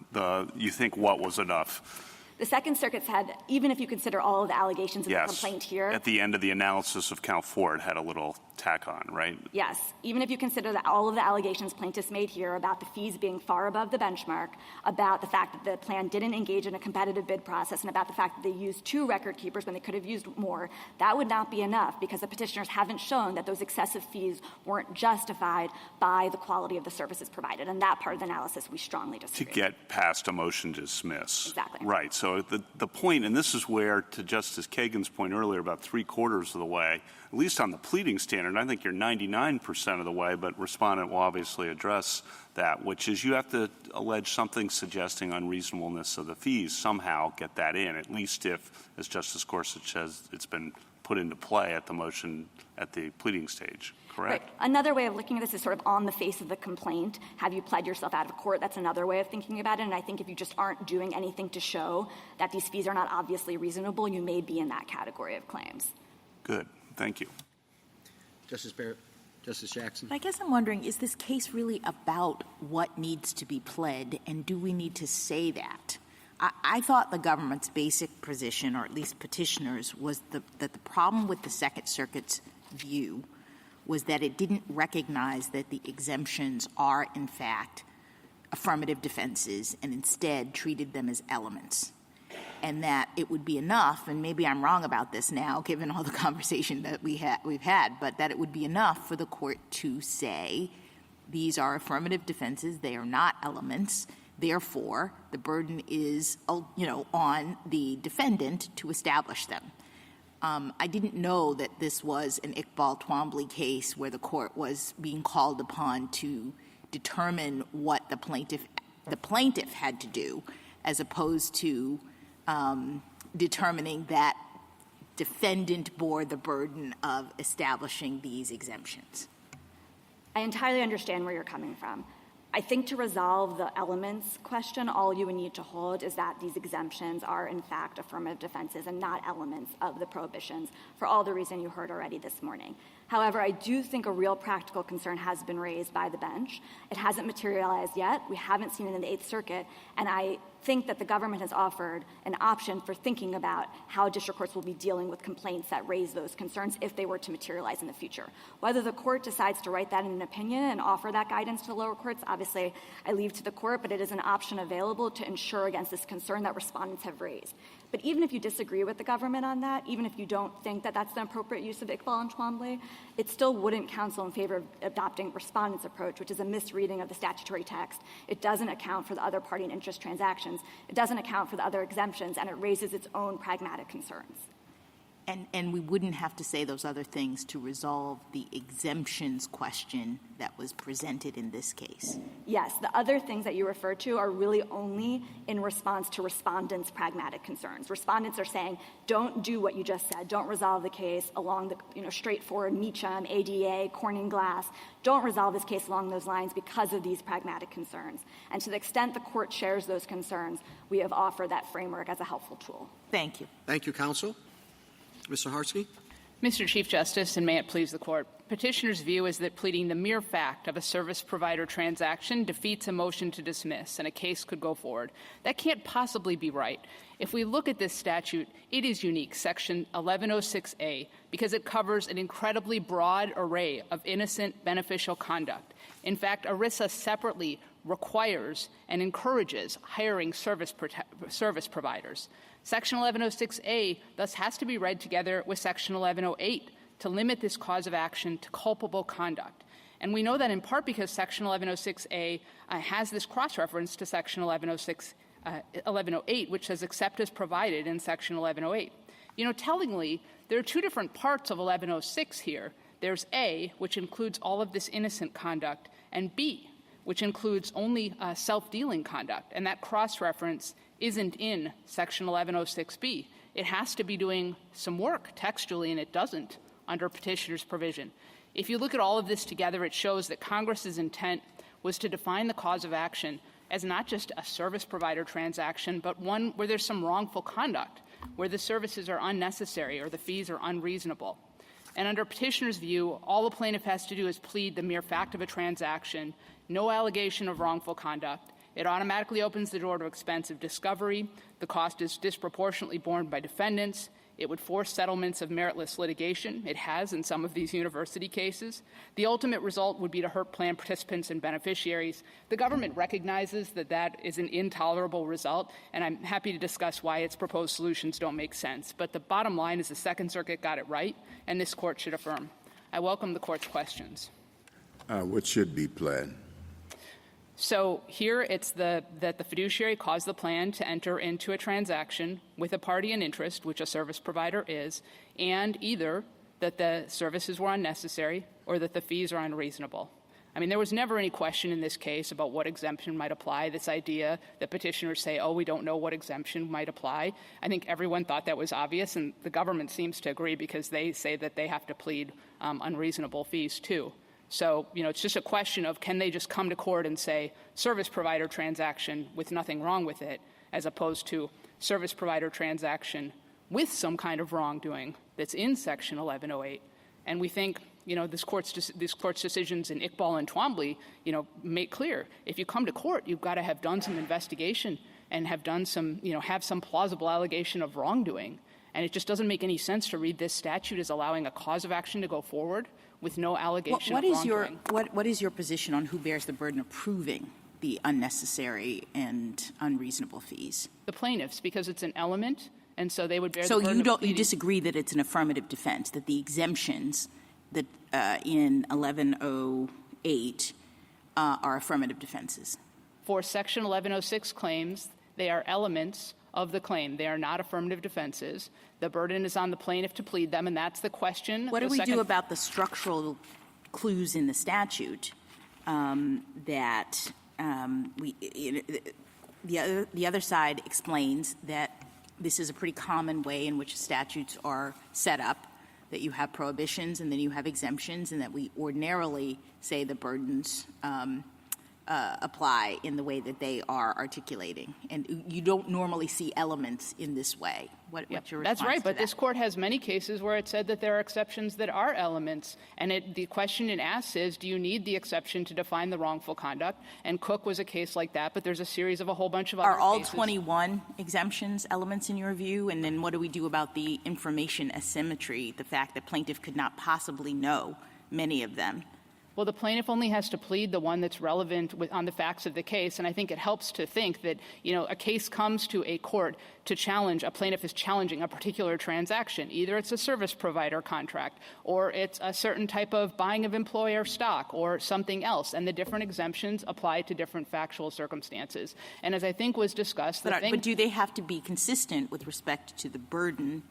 You think what was enough? The Second Circuit said, even if you consider all of the allegations in the complaint here. At the end of the analysis of count 4, it had a little tack on, right? Yes. Even if you consider all of the allegations plaintiffs made here about the fees being far above the benchmark, about the fact that the plan didn't engage in a competitive bid process, and about the fact that they used 2 record keepers when they could have used more, that would not be enough because the petitioners haven't shown that those excessive fees weren't justified by the quality of the services provided. And that part of the analysis we strongly disagree. To get past a motion to dismiss. Exactly. Right. So the point, and this is where, to Justice Kagan's point earlier, about 3/4 of the way, at least on the pleading standard, I think you're 99% of the way, but Respondent will obviously address that, which is you have to allege something suggesting unreasonableness of the fees, somehow get that in, at least if, as Justice Gorsuch says, it's been put into play at the motion at the pleading stage. Correct? Right. Another way of looking at this is sort of on the face of the complaint. Have you pled yourself out of court? That's another way of thinking about it. And I think if you just aren't doing anything to show that these fees are not obviously reasonable, you may be in that category of claims. Good. Thank you. Justice Barrett. Justice Jackson. I guess I'm wondering, is this case really about what needs to be pled, and do we need to say that? I thought the government's basic position, or at least petitioners, was that the problem with the Second Circuit's view was that it didn't recognize that the exemptions are, in fact, affirmative defenses and instead treated them as elements. And that it would be enough, and maybe I'm wrong about this now, given all the conversation that we've had, but that it would be enough for the court to say these are affirmative defenses, they are not elements, therefore the burden is, on the defendant to establish them. I didn't know that this was an Iqbal Twombly case where the court was being called upon to determine what the plaintiff had to do, as opposed to determining that defendant bore the burden of establishing these exemptions. I entirely understand where you're coming from. I think to resolve the elements question, all you would need to hold is that these exemptions are, in fact, affirmative defenses and not elements of the prohibitions for all the reason you heard already this morning. However, I do think a real practical concern has been raised by the bench. It hasn't materialized yet. We haven't seen it in the Eighth Circuit. And I think that the government has offered an option for thinking about how district courts will be dealing with complaints that raise those concerns if they were to materialize in the future. Whether the court decides to write that in an opinion and offer that guidance to the lower courts, obviously I leave to the court, but it is an option available to ensure against this concern that respondents have raised. But even if you disagree with the government on that, even if you don't think that that's the appropriate use of Iqbal and Twombly, it still wouldn't counsel in favor of adopting respondents' approach, which is a misreading of the statutory text. It doesn't account for the other party and interest transactions. It doesn't account for the other exemptions, and it raises its own pragmatic concerns. And we wouldn't have to say those other things to resolve the exemptions question that was presented in this case. Yes, the other things that you referred to are really only in response to respondents' pragmatic concerns. Respondents are saying, don't do what you just said. Don't resolve the case along the straightforward Meacham, ADA, Corning Glass. Don't resolve this case along those lines because of these pragmatic concerns. And to the extent the court shares those concerns, we have offered that framework as a helpful tool. Thank you. Thank you, counsel. Mr. Harsky? Mr. Chief Justice, and may it please the Court, petitioner's view is that pleading the mere fact of a service provider transaction defeats a motion to dismiss and a case could go forward. That can't possibly be right. If we look at this statute, it is unique, Section 1106A, because it covers an incredibly broad array of innocent beneficial conduct. In fact, ERISA separately requires and encourages hiring service providers. Section 1106A thus has to be read together with Section 1108 to limit this cause of action to culpable conduct. And we know that in part because Section 1106A has this cross-reference to Section 1108, which says except as provided in Section 1108. Tellingly, there are two different parts of 1106 here. There's A, which includes all of this innocent conduct, and B, which includes only self-dealing conduct. And that cross-reference isn't in Section 1106B. It has to be doing some work textually, and it doesn't under petitioner's provision. If you look at all of this together, it shows that Congress's intent was to define the cause of action as not just a service provider transaction, but one where there's some wrongful conduct, where the services are unnecessary or the fees are unreasonable. And under petitioner's view, all the plaintiff has to do is plead the mere fact of a transaction, no allegation of wrongful conduct. It automatically opens the door to expensive discovery. The cost is disproportionately borne by defendants. It would force settlements of meritless litigation. It has in some of these university cases. The ultimate result would be to hurt plan participants and beneficiaries. The government recognizes that that is an intolerable result, and I'm happy to discuss why its proposed solutions don't make sense. But the bottom line is the Second Circuit got it right, and this court should affirm. I welcome the court's questions. What should be pled? So here it's that the fiduciary caused the plan to enter into a transaction with a party in interest, which a service provider is, and either that the services were unnecessary or that the fees are unreasonable. I mean, there was never any question in this case about what exemption might apply. This idea that petitioners say, oh, we don't know what exemption might apply. I think everyone thought that was obvious, and the government seems to agree because they say that they have to plead unreasonable fees too. So, it's just a question of can they just come to court and say service provider transaction with nothing wrong with it, as opposed to service provider transaction with some kind of wrongdoing that's in Section 1108. And we think, this court's decisions in Iqbal and Twombly, make clear if you come to court, you've got to have done some investigation and have done some, have some plausible allegation of wrongdoing. And it just doesn't make any sense to read this statute as allowing a cause of action to go forward with no allegation of wrongdoing. What is your position on who bears the burden of proving the unnecessary and unreasonable fees? The plaintiffs, because it's an element, and so they would bear the So burden of pleading. you disagree that it's an affirmative defense, that the exemptions that in 1108 are affirmative defenses? For Section 1106 claims, they are elements of the claim. They are not affirmative defenses. The burden is on the plaintiff to plead them, and that's the question. What do we do about the structural clues in the statute that the other side explains that this is a pretty common way in which statutes are set up, that you have prohibitions and then you have exemptions, and that we ordinarily say the burdens apply in the way that they are articulating. And you don't normally see elements in this way. What's your response That's right, to but that? this court has many cases where it said that there are exceptions that are elements. And the question it asks is, do you need the exception to define the wrongful conduct? And Cook was a case like that, but there's a series of a whole bunch of other Are all cases. 21 exemptions elements in your view? And then what do we do about the information asymmetry, the fact that plaintiff could not possibly know many of them? Well, the plaintiff only has to plead the one that's relevant on the facts of the case, and I think it helps to think that, a case comes to a court to challenge, a plaintiff is challenging a particular transaction. Either it's a service provider contract, or it's a certain type of buying of employer stock, or something else, and the different exemptions apply to different factual circumstances. And as I think was discussed, But do they have to be consistent with respect to the burden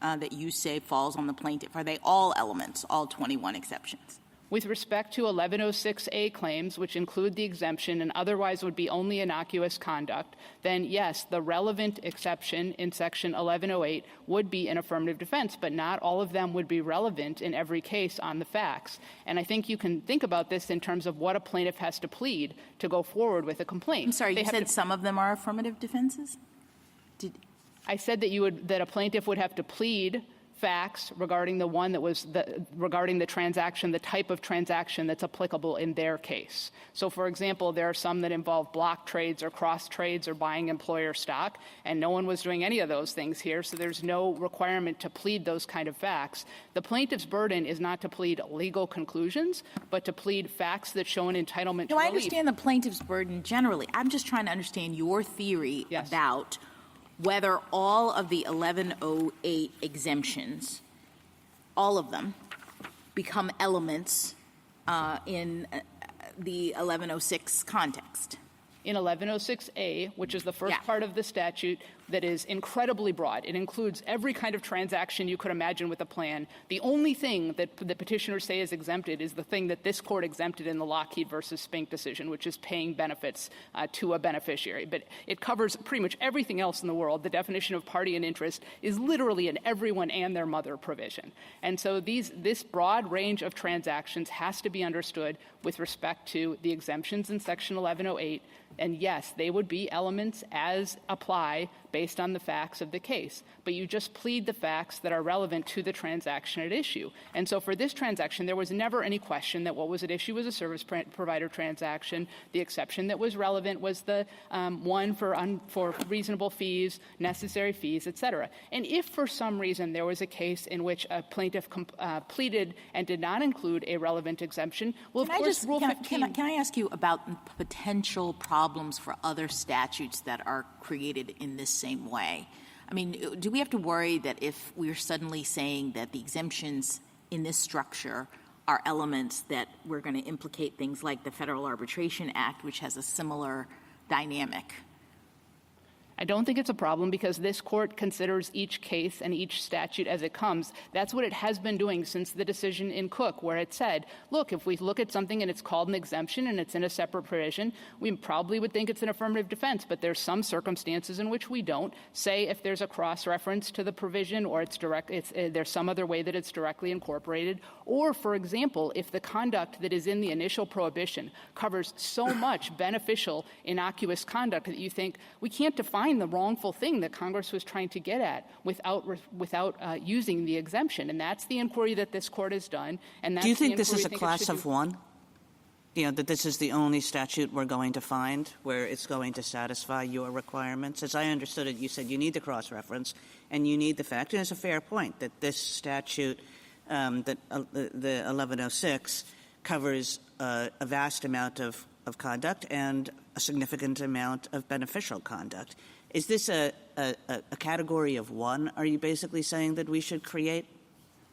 that you say falls on the plaintiff? Are they all elements, all 21 exceptions? With respect to 1106A claims, which include the exemption and otherwise would be only innocuous conduct, then yes, the relevant exception in Section 1108 would be an affirmative defense, but not all of them would be relevant in every case on the facts. And I think you can think about this in terms of what a plaintiff has to plead to go forward with a complaint. I'm sorry, you said some of them are affirmative defenses? I said that a plaintiff would have to plead facts regarding the one that was regarding the transaction, the type of transaction that's applicable in their case. So, for example, there are some that involve block trades or cross trades or buying employer stock, and no one was doing any of those things here, so there's no requirement to plead those kind of facts. The plaintiff's burden is not to plead legal conclusions, but to plead facts that show an entitlement to relief. I understand the plaintiff's burden generally. I'm just trying to understand your theory about whether all of the 1108 exemptions, all of them, become elements in the 1106 context. In 1106A, which is the first part of the statute that is incredibly broad. It includes every kind of transaction you could imagine with a plan. The only thing that the petitioners say is exempted is the thing that this court exempted in the Lockheed versus Spink decision, which is paying benefits to a beneficiary. But it covers pretty much everything else in the world. The definition of party and interest is literally an everyone and their mother provision. And so this broad range of transactions has to be understood with respect to the exemptions in Section 1108. And yes, they would be elements as apply based on the facts of the case. But you just plead the facts that are relevant to the transaction at issue. And so for this transaction, there was never any question that what was at issue was a service provider transaction. The exception that was relevant was the one for reasonable fees, necessary fees, et cetera. And if for some reason there was a case in which a plaintiff pleaded and did not include a relevant exemption, well, of course, Rule 15... Can I ask you about potential problems for other statutes that are created in this same way? I mean, do we have to worry that if we're suddenly saying that the exemptions in this structure are elements that we're going to implicate things like the Federal Arbitration Act, which has a similar dynamic? I don't think it's a problem because this court considers each case and each statute as it comes. That's what it has been doing since the decision in Cook, where it said, look, if we look at something and it's called an exemption and it's in a separate provision, we probably would think it's an affirmative defense, but there's some circumstances in which we don't. Say if there's a cross-reference to the provision or there's some other way that it's directly incorporated, or, for example, if the conduct that is in the initial prohibition covers so much beneficial, innocuous conduct that you think we can't define the wrongful thing that Congress was trying to get at without using the exemption. And that's the inquiry that this court has done. And that's Do you think this is a class of one? You know, that this is the only statute we're going to find where it's going to satisfy your requirements? As I understood it, you said you need the cross-reference and you need the fact, and it's a fair point, that this statute, the 1106, covers a vast amount of conduct and a significant amount of beneficial conduct. Is this a category of one, are you basically saying, that we should create?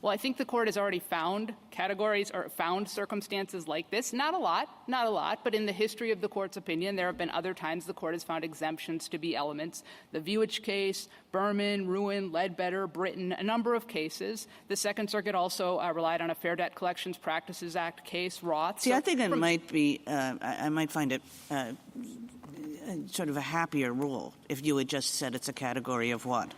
Well, I think the court has already found categories or found circumstances like this. Not a lot, but in the history of the court's opinion, there have been other times the court has found exemptions to be elements. The Vuitch case, Berman, Ruin, Ledbetter, Britton, a number of cases. The Second Circuit also relied on a Fair Debt Collections Practices Act case, Roth. See, I think it might be, I might find it sort of a happier rule if you had just said it's a category of one.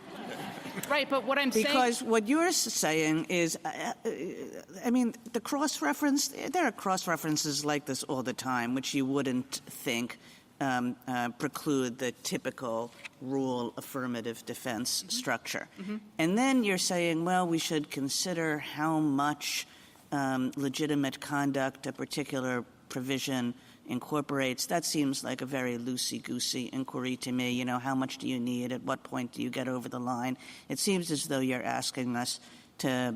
Right, but what I'm saying... Because what you're saying is, I mean, the cross-reference, there are cross-references like this all the time, which you wouldn't think preclude the typical rule affirmative defense structure. Mm-hmm. And then you're saying, well, we should consider how much legitimate conduct a particular provision incorporates. That seems like a very loosey-goosey inquiry to me. You know, how much do you need? At what point do you get over the line? It seems as though you're asking us to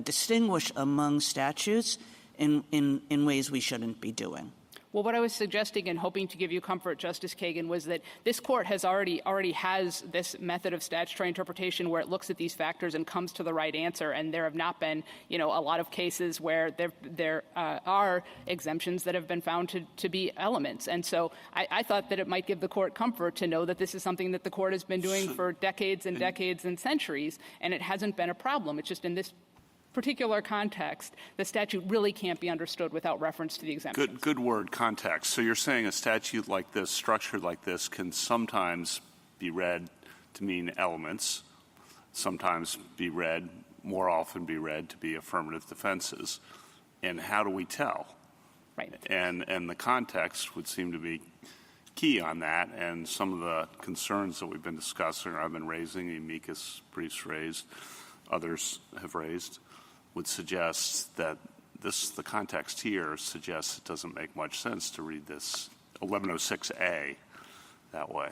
distinguish among statutes in ways we shouldn't be doing. Well, what I was suggesting and hoping to give you comfort, Justice Kagan, was that this court has already has this method of statutory interpretation where it looks at these factors and comes to the right answer. And there have not been, a lot of cases where there are exemptions that have been found to be elements. And so I thought that it might give the court comfort to know that this is something that the court has been doing for decades and decades and centuries, and it hasn't been a problem. It's just in this particular context, the statute really can't be understood without reference to the exemptions. Good word, context. So you're saying a statute like this, structured like this, can sometimes be read to mean elements, sometimes be read, more often be read to be affirmative defenses. And how do we tell? Right. And the context would seem to be key on that. And some of the concerns that we've been discussing or I've been raising, the amicus briefs raised, others have raised, would suggest that the context here suggests it doesn't make much sense to read this 1106A that way.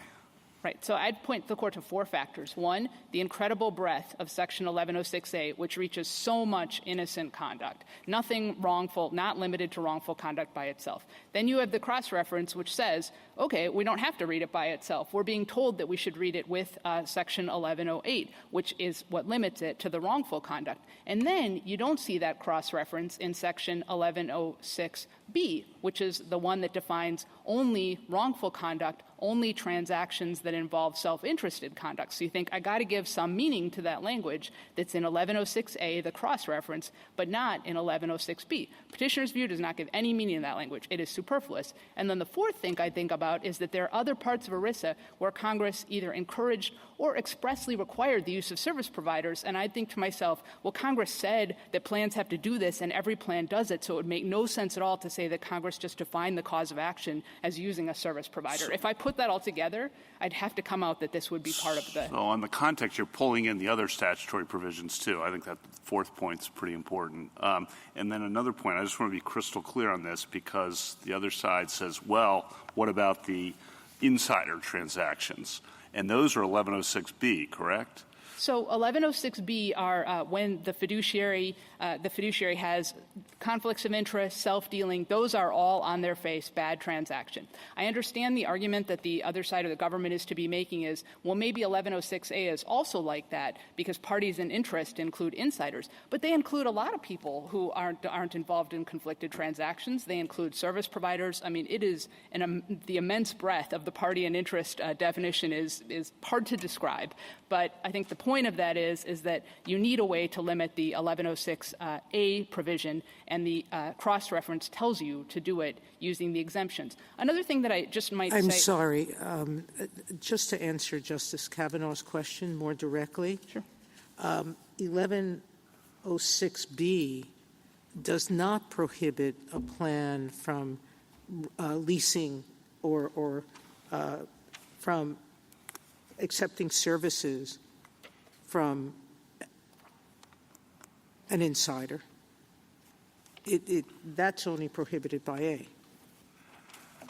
Right. So I'd point the court to four factors. One, the incredible breadth of Section 1106A, which reaches so much innocent conduct. Nothing wrongful, not limited to wrongful conduct by itself. Then you have the cross-reference, which says, okay, we don't have to read it by itself. We're being told that we should read it with Section 1108, which is what limits it to the wrongful conduct. And then you don't see that cross-reference in Section 1106B, which is the one that defines only wrongful conduct, only transactions that involve self-interested conduct. So you think, I got to give some meaning to that language that's in 1106A, the cross-reference, but not in 1106B. Petitioner's view does not give any meaning in that language. It is superfluous. And then the fourth thing I think about is that there are other parts of ERISA where Congress either encouraged or expressly required the use of service providers. And I think to myself, well, Congress said that plans have to do this and every plan does it, so it would make no sense at all to say that Congress just defined the cause of action as using a service provider. If I put put that all together, I'd have to come out that this would be part of the... So on the context, you're pulling in the other statutory provisions, too. I think that fourth point's pretty important. And then another point, I just want to be crystal clear on this, because the other side says, well, what about the insider transactions? And those are 1106B, correct? So 1106B are when the fiduciary has conflicts of interest, self-dealing. Those are all on their face bad transaction. I understand the argument that the other side of the government is to be making is, well, maybe 1106A is also like that because parties in interest include insiders. But they include a lot of people who aren't involved in conflicted transactions. They include service providers. I mean, it is the immense breadth of the party in interest definition is hard to describe. But I think the point of that is that you need a way to limit the 1106A provision, and the cross-reference tells you to do it using the exemptions. Another thing that I just might say... I'm sorry. Just to answer Justice Kavanaugh's question more directly. Sure. 1106B does not prohibit a plan from leasing or from accepting services from an insider. That's only prohibited by A.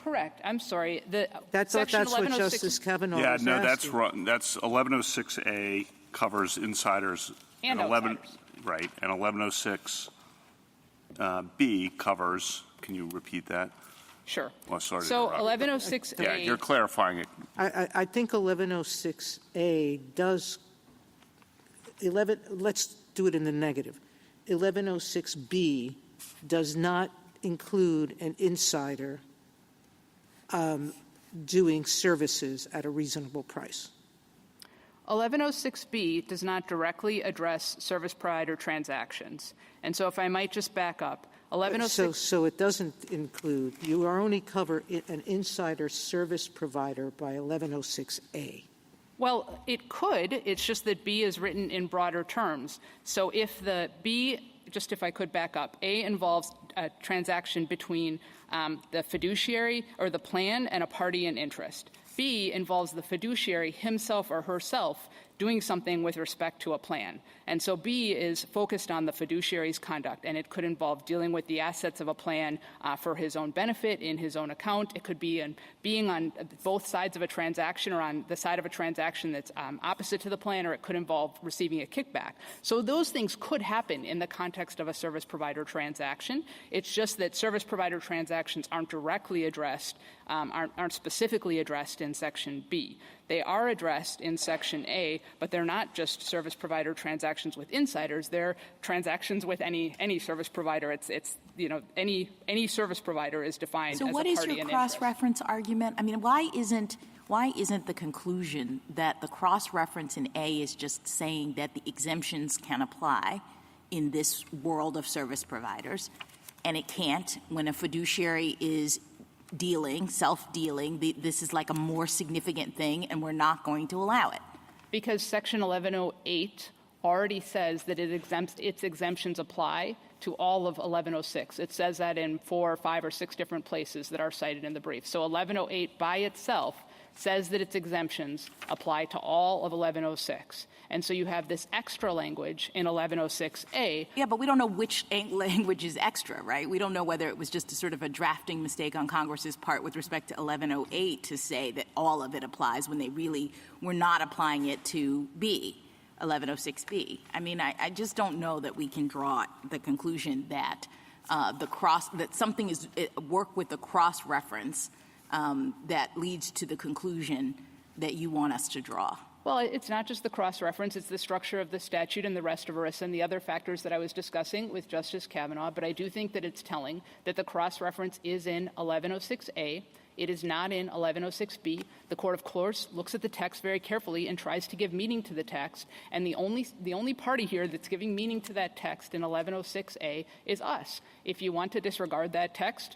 Correct. I'm sorry. That's what Justice Kavanaugh was asking. That's wrong. That's 1106A covers insiders. And outsiders. Right. And 1106B covers, can you repeat that? Sure. Well, sorry so to interrupt. 1106A... Yeah, you're clarifying it. I think 1106A does... Let's do it in the negative. 1106B does not include an insider doing services at a reasonable price. 1106B does not directly address service provider transactions. And so if I might just back up, 1106... So it doesn't include, you are only cover an insider service provider by 1106A. Well, it could. It's just that B is written in broader terms. So if the B, just if I could back up, A involves a transaction between the fiduciary or the plan and a party in interest. B involves the fiduciary himself or herself doing something with respect to a plan. And so B is focused on the fiduciary's conduct, and it could involve dealing with the assets of a plan for his own benefit in his own account. It could be being on both sides of a transaction or on the side of a transaction that's opposite to the plan, or it could involve receiving a kickback. So those things could happen in the context of a service provider transaction. It's just that service provider transactions aren't directly addressed, aren't specifically addressed in Section B. They are addressed in Section A, but they're not just service provider transactions with insiders. They're transactions with any service provider. It's any service provider is defined as a party in interest. So what is your cross-reference argument? I mean, why isn't the conclusion that the cross-reference in A is just saying that the exemptions can apply in this world of service providers, and it can't when a fiduciary is self-dealing, this is like a more significant thing, and we're not going to allow it? Because Section 1108 already says that its exemptions apply to all of 1106. It says that in 4 or 5 or 6 different places that are cited in the brief. So 1108 by itself says that its exemptions apply to all of 1106. And so you have this extra language in 1106A. Yeah, but we don't know which language is extra, right? We don't know whether it was just a sort of a drafting mistake on Congress's part with respect to 1108 to say that all of it applies when they really were not applying it to B, 1106B. I mean, I just don't know that we can draw the conclusion that that something is work with the cross-reference that leads to the conclusion that you want us to draw. Well, it's not just the cross-reference. It's the structure of the statute and the rest of ERISA and the other factors that I was discussing with Justice Kavanaugh. But I do think that it's telling that the cross-reference is in 1106A. It is not in 1106B. The court, of course, looks at the text very carefully and tries to give meaning to the text. And the only party here that's giving meaning to that text in 1106A is us. If you want to disregard that text,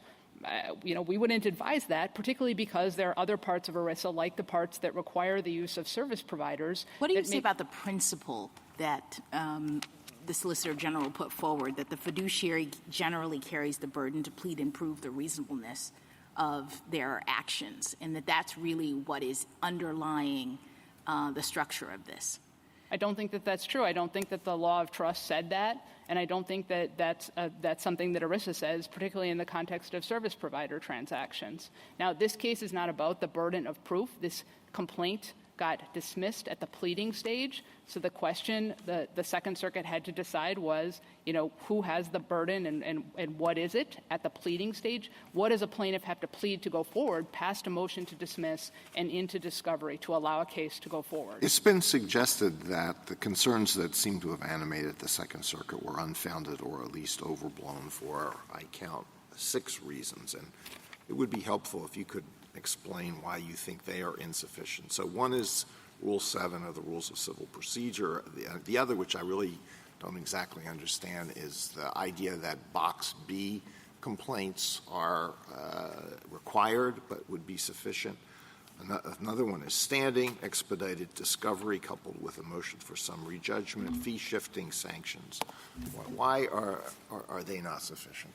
we wouldn't advise that, particularly because there are other parts of ERISA, like the parts that require the use of service providers. What do you say about the principle that the Solicitor General put forward, that the fiduciary generally carries the burden to plead and prove the reasonableness of their actions, and that's really what is underlying the structure of this. I don't think that that's true. I don't think that the law of trust said that, and I don't think that that's something that ERISA says, particularly in the context of service provider transactions. Now, this case is not about the burden of proof. This complaint got dismissed at the pleading stage. So the question the Second Circuit had to decide was, who has the burden and what is it at the pleading stage? What does a plaintiff have to plead to go forward past a motion to dismiss and into discovery to allow a case to go forward? It's been suggested that the concerns that seem to have animated the Second Circuit were unfounded or at least overblown for, I count, 6 reasons. And it would be helpful if you could explain why you think they are insufficient. So one is Rule 7 of the Rules of Civil Procedure. The other, which I really don't exactly understand, is the idea that Box B complaints are required but would be sufficient. Another one is standing, expedited discovery coupled with a motion for summary judgment, fee-shifting sanctions. Why are they not sufficient?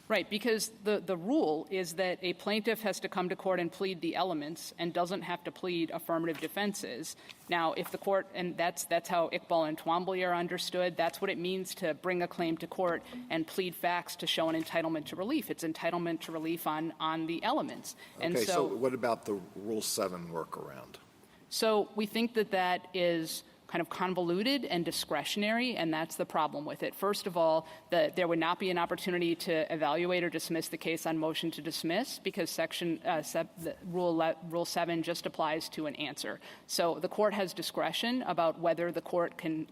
Right, because the rule is that a plaintiff has to come to court and plead the elements and doesn't have to plead affirmative defenses. Now, if the court, and that's how Iqbal and Twombly are understood, that's what it means to bring a claim to court and plead facts to show an entitlement to relief. It's entitlement to relief on the elements. And so what about the Rule 7 workaround? So we think that is kind of convoluted and discretionary, and that's the problem with it. First of all, there would not be an opportunity to evaluate or dismiss the case on motion to dismiss because Rule 7 just applies to an answer. So the court has discretion about whether the court can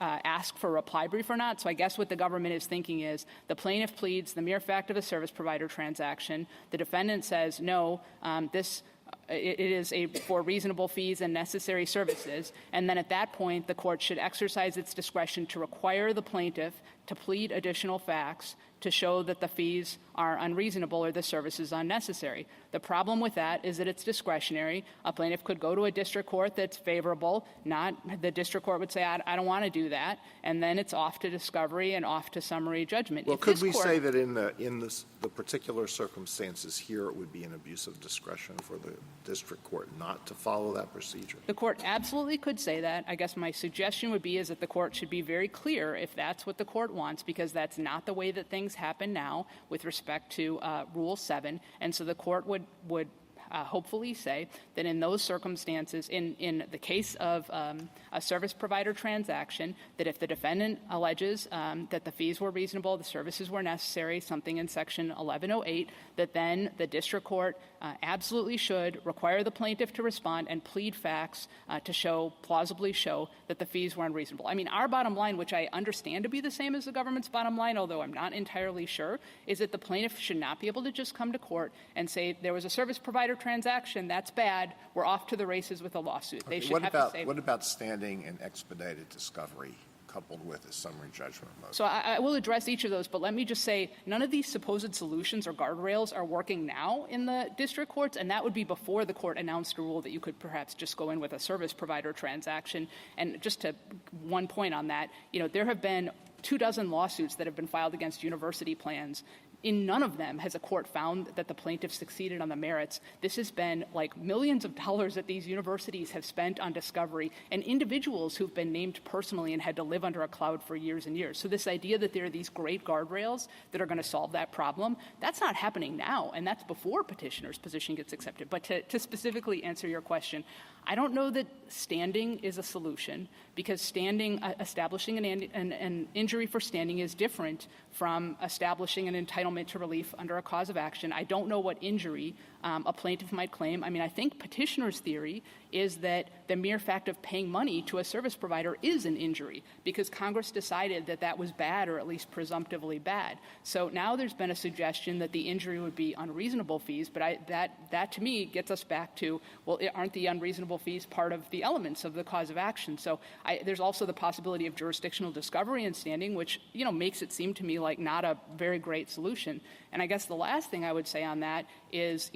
ask for a reply brief or not. So I guess what the government is thinking is the plaintiff pleads the mere fact of a service provider transaction. The defendant says, no, it is for reasonable fees and necessary services, and then at that point the court should exercise its discretion to require the plaintiff to plead additional facts to show that the fees are unreasonable or the service is unnecessary. The problem with that is that it's discretionary. A plaintiff could go to a district court that's favorable. The district court would say, I don't want to do that, and then it's off to discovery and off to summary judgment. Well, could we say that in the particular circumstances here it would be an abuse of discretion for the district court not to follow that procedure? The court absolutely could say that. I guess my suggestion would be is that the court should be very clear if that's what the court wants, because that's not the way that things happen now with respect to Rule 7. And so the court would hopefully say that in those circumstances, in the case of a service provider transaction, that if the defendant alleges that the fees were reasonable, the services were necessary, something in Section 1108, that then the district court absolutely should require the plaintiff to respond and plead facts to plausibly show that the fees were unreasonable. I mean, our bottom line, which I understand to be the same as the government's bottom line, although I'm not entirely sure, is that the plaintiff should not be able to just come to court and say there was a service provider transaction, that's bad, we're off to the races with a lawsuit. They should have to say. What about standing and expedited discovery coupled with a summary judgment motion? So I will address each of those, but let me just say none of these supposed solutions or guardrails are working now in the district courts, and that would be before the court announced a rule that you could perhaps just go in with a service provider transaction. And just to one point on that, there have been 24 lawsuits that have been filed against university plans. In none of them has a court found that the plaintiff succeeded on the merits. This has been like millions of dollars that these universities have spent on discovery, and individuals who've been named personally and had to live under a cloud for years and years. So this idea that there are these great guardrails that are going to solve that problem, that's not happening now, and that's before petitioner's position gets accepted. But to specifically answer your question, I don't know that standing is a solution, because establishing an injury for standing is different from establishing an entitlement to relief under a cause of action. I don't know what injury a plaintiff might claim. I mean, I think petitioner's theory is that the mere fact of paying money to a service provider is an injury, because Congress decided that that was bad, or at least presumptively bad. So now there's been a suggestion that the injury would be unreasonable fees, but that to me gets us back to, well, aren't the unreasonable fees part of the elements of the cause of action? So there's also the possibility of jurisdictional discovery and standing, which makes it seem to me like not a very great solution. And I guess the last thing I would say on that is,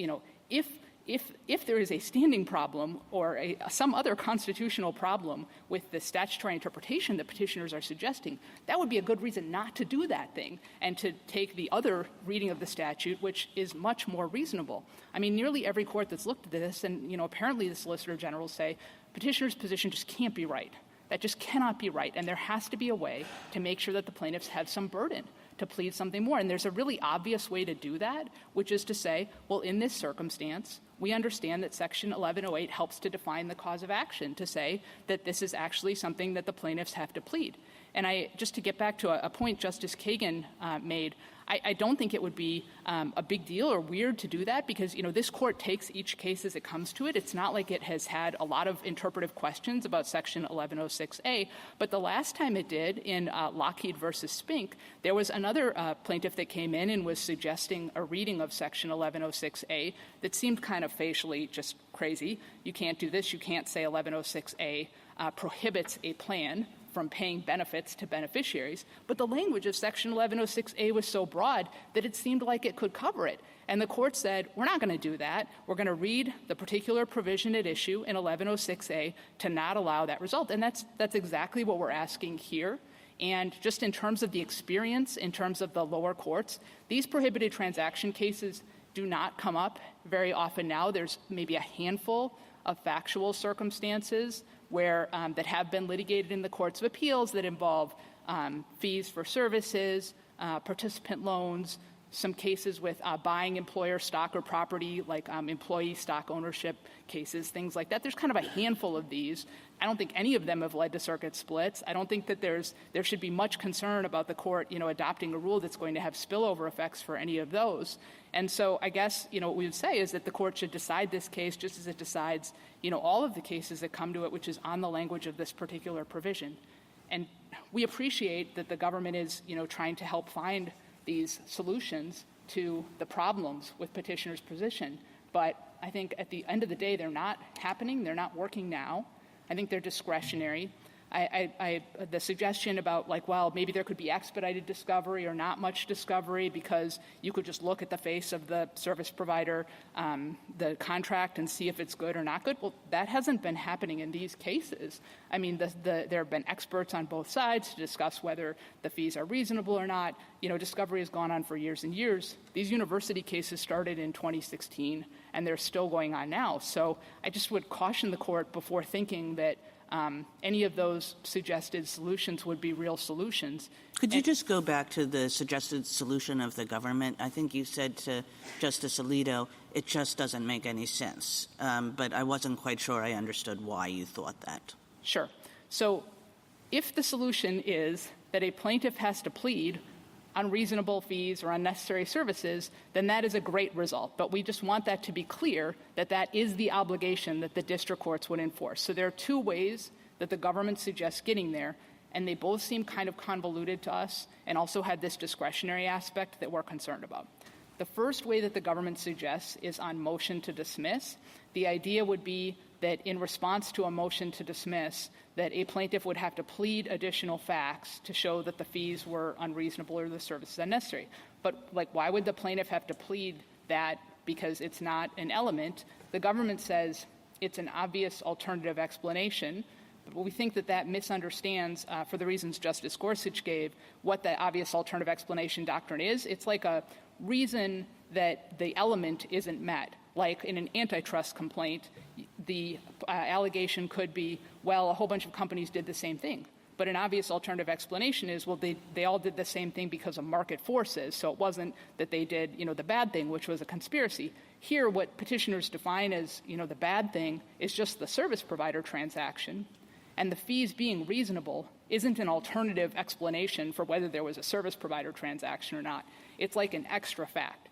if there is a standing problem or some other constitutional problem with the statutory interpretation that petitioners are suggesting, that would be a good reason not to do that thing and to take the other reading of the statute, which is much more reasonable. I mean, nearly every court that's looked at this, and, apparently the Solicitor General say, petitioner's position just can't be right. That just cannot be right. And there has to be a way to make sure that the plaintiffs have some burden to plead something more. And there's a really obvious way to do that, which is to say, well, in this circumstance, we understand that Section 1108 helps to define the cause of action, to say that this is actually something that the plaintiffs have to plead. And just to get back to a point Justice Kagan made, I don't think it would be a big deal or weird to do that because, this court takes each case as it comes to it. It's not like it has had a lot of interpretive questions about Section 1106A, but the last time it did in Lockheed versus Spink, there was another plaintiff that came in and was suggesting a reading of Section 1106A that seemed kind of facially just crazy. You can't do this. You can't say 1106A prohibits a plan from paying benefits to beneficiaries, but the language of Section 1106A was so broad that it seemed like it could cover it. And the court said, we're not going to do that. We're going to read the particular provision at issue in 1106A to not allow that result. And that's exactly what we're asking here. And just in terms of the experience, in terms of the lower courts, these prohibited transaction cases do not come up very often now. There's maybe a handful of factual circumstances where that have been litigated in the courts of appeals that involve fees for services, participant loans, some cases with buying employer stock or property, like employee stock ownership cases, things like that. There's kind of a handful of these. I don't think any of them have led to circuit splits. I don't think that there should be much concern about the court, adopting a rule that's going to have spillover effects for any of those. And so I guess, what we would say is that the court should decide this case just as it decides, all of the cases that come to it, which is on the language of this particular provision. And we appreciate that the government is, trying to help find these solutions to the problems with petitioners' position. But I think at the end of the day, they're not happening. They're not working now. I think they're discretionary. The suggestion about maybe there could be expedited discovery or not much discovery because you could just look at the face of the service provider, the contract, and see if it's good or not good. Well, that hasn't been happening in these cases. I mean, there have been experts on both sides to discuss whether the fees are reasonable or not. Discovery has gone on for years and years. These university cases started in 2016, and they're still going on now. So I just would caution the court before thinking that any of those suggested solutions would be real solutions. Could you just go back to the suggested solution of the government? I think you said to Justice Alito, it just doesn't make any sense. But I wasn't quite sure I understood why you thought that. Sure. So if the solution is that a plaintiff has to plead unreasonable fees or unnecessary services, then that is a great result. But we just want that to be clear that that is the obligation that the district courts would enforce. So there are two ways that the government suggests getting there, and they both seem kind of convoluted to us and also had this discretionary aspect that we're concerned about. The first way that the government suggests is on motion to dismiss. The idea would be that in response to a motion to dismiss, that a plaintiff would have to plead additional facts to show that the fees were unreasonable or the services unnecessary. But, why would the plaintiff have to plead that because it's not an element? The government says it's an obvious alternative explanation, but we think that misunderstands, for the reasons Justice Gorsuch gave, what the obvious alternative explanation doctrine is. It's like a reason that the element isn't met. Like in an antitrust complaint, the allegation could be, well, a whole bunch of companies did the same thing. But an obvious alternative explanation is, well, they all did the same thing because of market forces. So it wasn't that they did, the bad thing, which was a conspiracy. Here, what petitioners define as, the bad thing is just the service provider transaction. And the fees being reasonable isn't an alternative explanation for whether there was a service provider transaction or not. It's like an extra fact.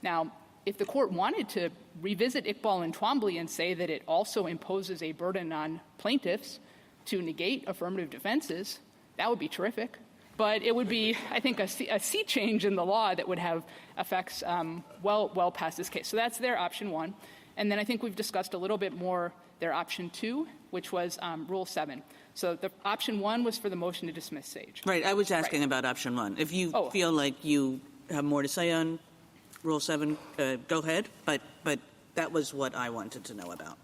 Now, if the court wanted to revisit Iqbal and Twombly and say that it also imposes a burden on plaintiffs to negate affirmative defenses, that would be terrific. But it would be, I think, a sea change in the law that would have effects well past this case. So that's their option one. And then I think we've discussed a little bit more their option two, which was Rule 7. So the option one was for the motion to dismiss stage. Right. I was asking about option one. If you feel like you have more to say on Rule 7, go ahead. But That was what I wanted to know about.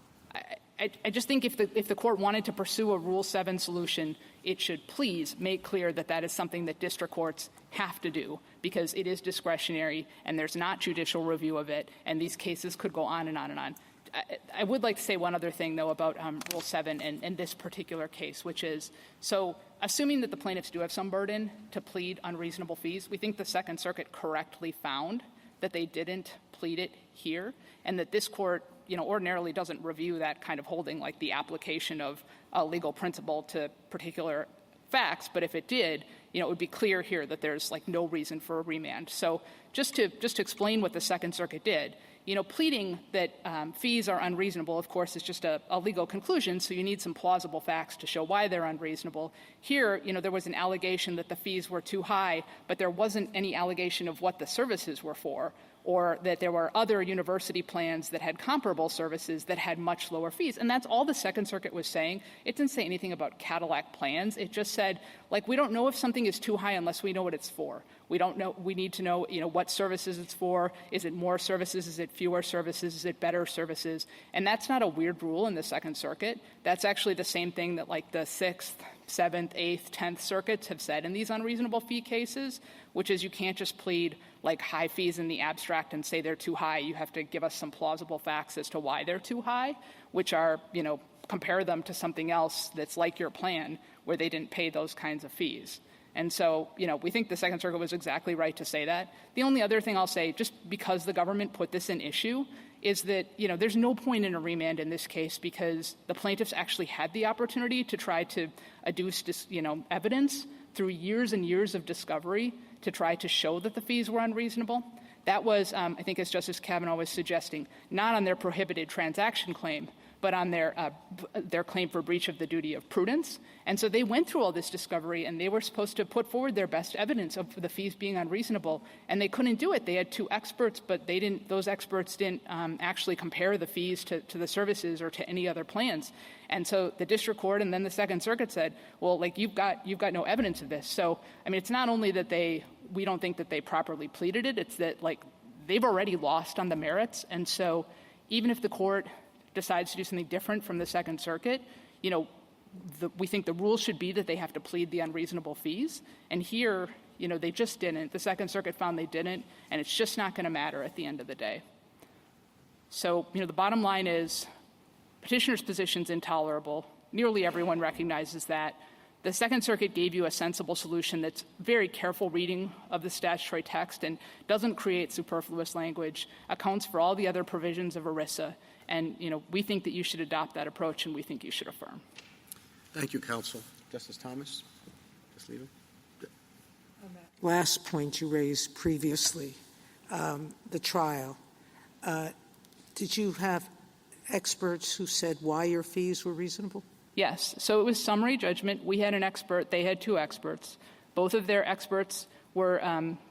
I just think if the court wanted to pursue a Rule 7 solution, it should please make clear that that is something that district courts have to do, because it is discretionary and there's not judicial review of it, and these cases could go on and on and on. I would like to say one other thing, though, about Rule 7 and this particular case, which is, so assuming that the plaintiffs do have some burden to plead unreasonable fees, we think the Second Circuit correctly found that they didn't plead it here, and that this court, ordinarily doesn't review that kind of holding, like the application of a legal principle to particular facts. But if it did, it would be clear here that there's no reason for a remand. So just to explain what the Second Circuit did, pleading that fees are unreasonable, of course, is just a legal conclusion, so you need some plausible facts to show why they're unreasonable. Here, there was an allegation that the fees were too high, but there wasn't any allegation of what the services were for, or that there were other university plans that had comparable services that had much lower fees. And that's all the Second Circuit was saying. It didn't say anything about Cadillac plans. It just said, we don't know if something is too high unless we know what it's for. We don't know. We need to know, what services it's for. Is it more services? Is it fewer services? Is it better services? And that's not a weird rule in the Second Circuit. That's actually the same thing that the 6th, 7th, 8th, 10th circuits have said in these unreasonable fee cases, which is you can't just plead high fees in the abstract and say they're too high. You have to give us some plausible facts as to why they're too high, which are, compare them to something else that's like your plan where they didn't pay those kinds of fees. And so, we think the Second Circuit was exactly right to say that. The only other thing I'll say, just because the government put this in issue, is that, there's no point in a remand in this case because the plaintiffs actually had the opportunity to try to adduce, evidence through years and years of discovery to try to show that the fees were unreasonable. That was, I think, as Justice Kavanaugh was suggesting, not on their prohibited transaction claim, but on their claim for breach of the duty of prudence. And so they went through all this discovery, and they were supposed to put forward their best evidence of the fees being unreasonable, and they couldn't do it. They had 2 experts, but those experts didn't actually compare the fees to the services or to any other plans. And so the district court and then the Second Circuit said, well, you've got no evidence of this. So, it's not only that we don't think that they properly pleaded it, it's that, they've already lost on the merits. And so even if the court decides to do something different from the Second Circuit, we think the rule should be that they have to plead the unreasonable fees. And here, they just didn't. The Second Circuit found they didn't, and it's just not going to matter at the end of the day. So, the bottom line is petitioner's position is intolerable. Nearly everyone recognizes that. The Second Circuit gave you a sensible solution that's very careful reading of the statutory text and doesn't create superfluous language, accounts for all the other provisions of ERISA. And, we think that you should adopt that approach, and we think you should affirm. Thank you, counsel. Justice Thomas? Justice Alito? Last point you raised previously, the trial. Did you have experts who said why your fees were reasonable? Yes. So it was summary judgment. We had an expert. They had 2 experts. Both of their experts were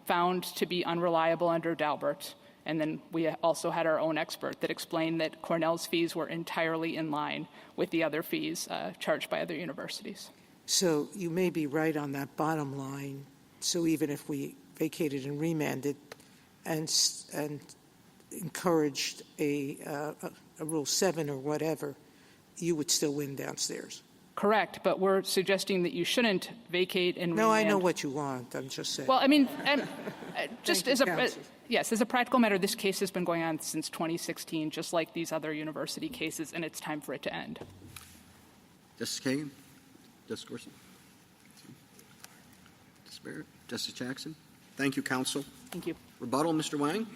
found to be unreliable under Daubert. And then we also had our own expert that explained that Cornell's fees were entirely in line with the other fees charged by other universities. So you may be right on that bottom line. So even if we vacated and remanded and encouraged a Rule 7 or whatever, you would still win downstairs. Correct, but we're suggesting that you shouldn't vacate and remand. No, I know what you want. I'm just saying. Well, just as a practical matter, this case has been going on since 2016, just like these other university cases, and it's time for it to end. Justice Kagan? Justice Gorsuch? Justice Barrett? Justice Jackson? Thank you, counsel. Thank you. Rebuttal, Mr. Wang?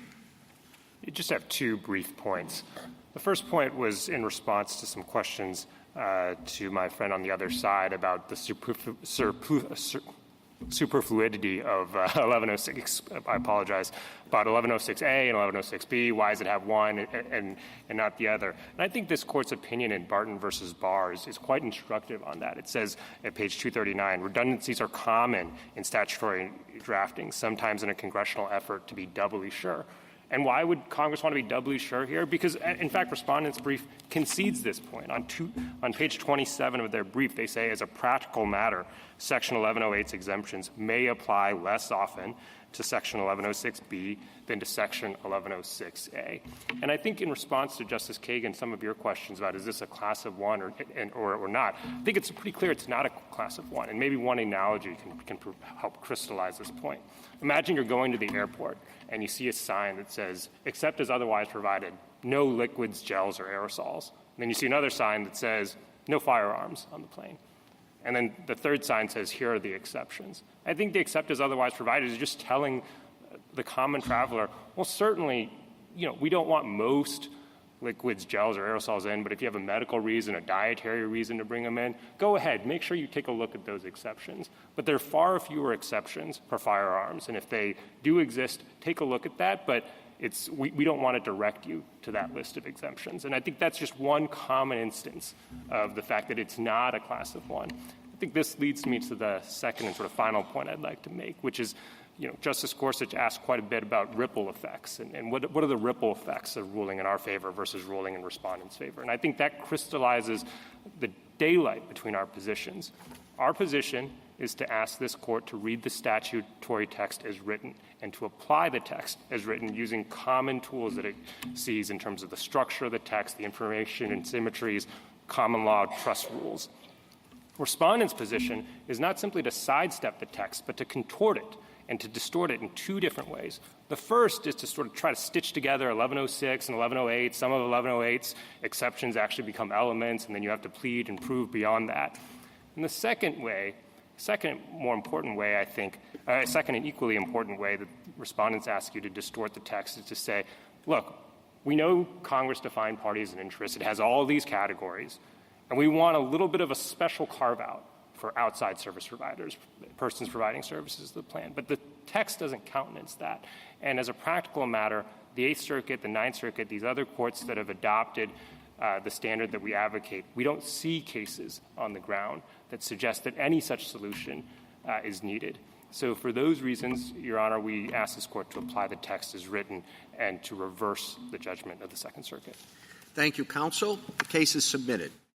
I just have 2 brief points. The first point was in response to some questions to my friend on the other side about the superfluidity of 1106. I apologize, about 1106A and 1106B. Why does it have one and not the other? And I think this court's opinion in Barton versus Bars is quite instructive on that. It says at page 239, redundancies are common in statutory drafting, sometimes in a congressional effort to be doubly sure. And why would Congress want to be doubly sure here? Because, in fact, respondents' brief concedes this point. On page 27 of their brief, they say, as a practical matter, Section 1108's exemptions may apply less often to Section 1106B than to Section 1106A. And I think in response to Justice Kagan, some of your questions about is this a class of one or not, I think it's pretty clear it's not a class of one. And maybe one analogy can help crystallize this point. Imagine you're going to the airport and you see a sign that says, except as otherwise provided, no liquids, gels, or aerosols. And then you see another sign that says, no firearms on the plane. And then the third sign says, here are the exceptions. I think the except as otherwise provided is just telling the common traveler, well, certainly, we don't want most liquids, gels, or aerosols in, but if you have a medical reason, a dietary reason to bring them in, go ahead. Make sure you take a look at those exceptions. But there are far fewer exceptions for firearms. And if they do exist, take a look at that. But we don't want to direct you to that list of exemptions. And I think that's just one common instance of the fact that it's not a class of one. I think this leads me to the second and sort of final point I'd like to make, which is, Justice Gorsuch asked quite a bit about ripple effects and what are the ripple effects of ruling in our favor versus ruling in respondents' favor. And I think that crystallizes the daylight between our positions. Our position is to ask this court to read the statutory text as written and to apply the text as written using common tools that it sees in terms of the structure of the text, the information and symmetries, common law, trust rules. Respondents' position is not simply to sidestep the text, but to contort it and to distort it in two different ways. The first is to sort of try to stitch together 1106 and 1108. Some of 1108's exceptions actually become elements, and then you have to plead and prove beyond that. And the second more important way, I think, second and equally important way that respondents ask you to distort the text is to say, look, we know Congress defined parties and interests. It has all these categories, and we want a little bit of a special carve-out for outside service providers, persons providing services to the plan. But the text doesn't countenance that. And as a practical matter, the Eighth Circuit, the Ninth Circuit, these other courts that have adopted the standard that we advocate, we don't see cases on the ground that suggest that any such solution is needed. So for those reasons, Your Honor, we ask this court to apply the text as written and to reverse the judgment of the Second Circuit. Thank you, counsel. The case is submitted.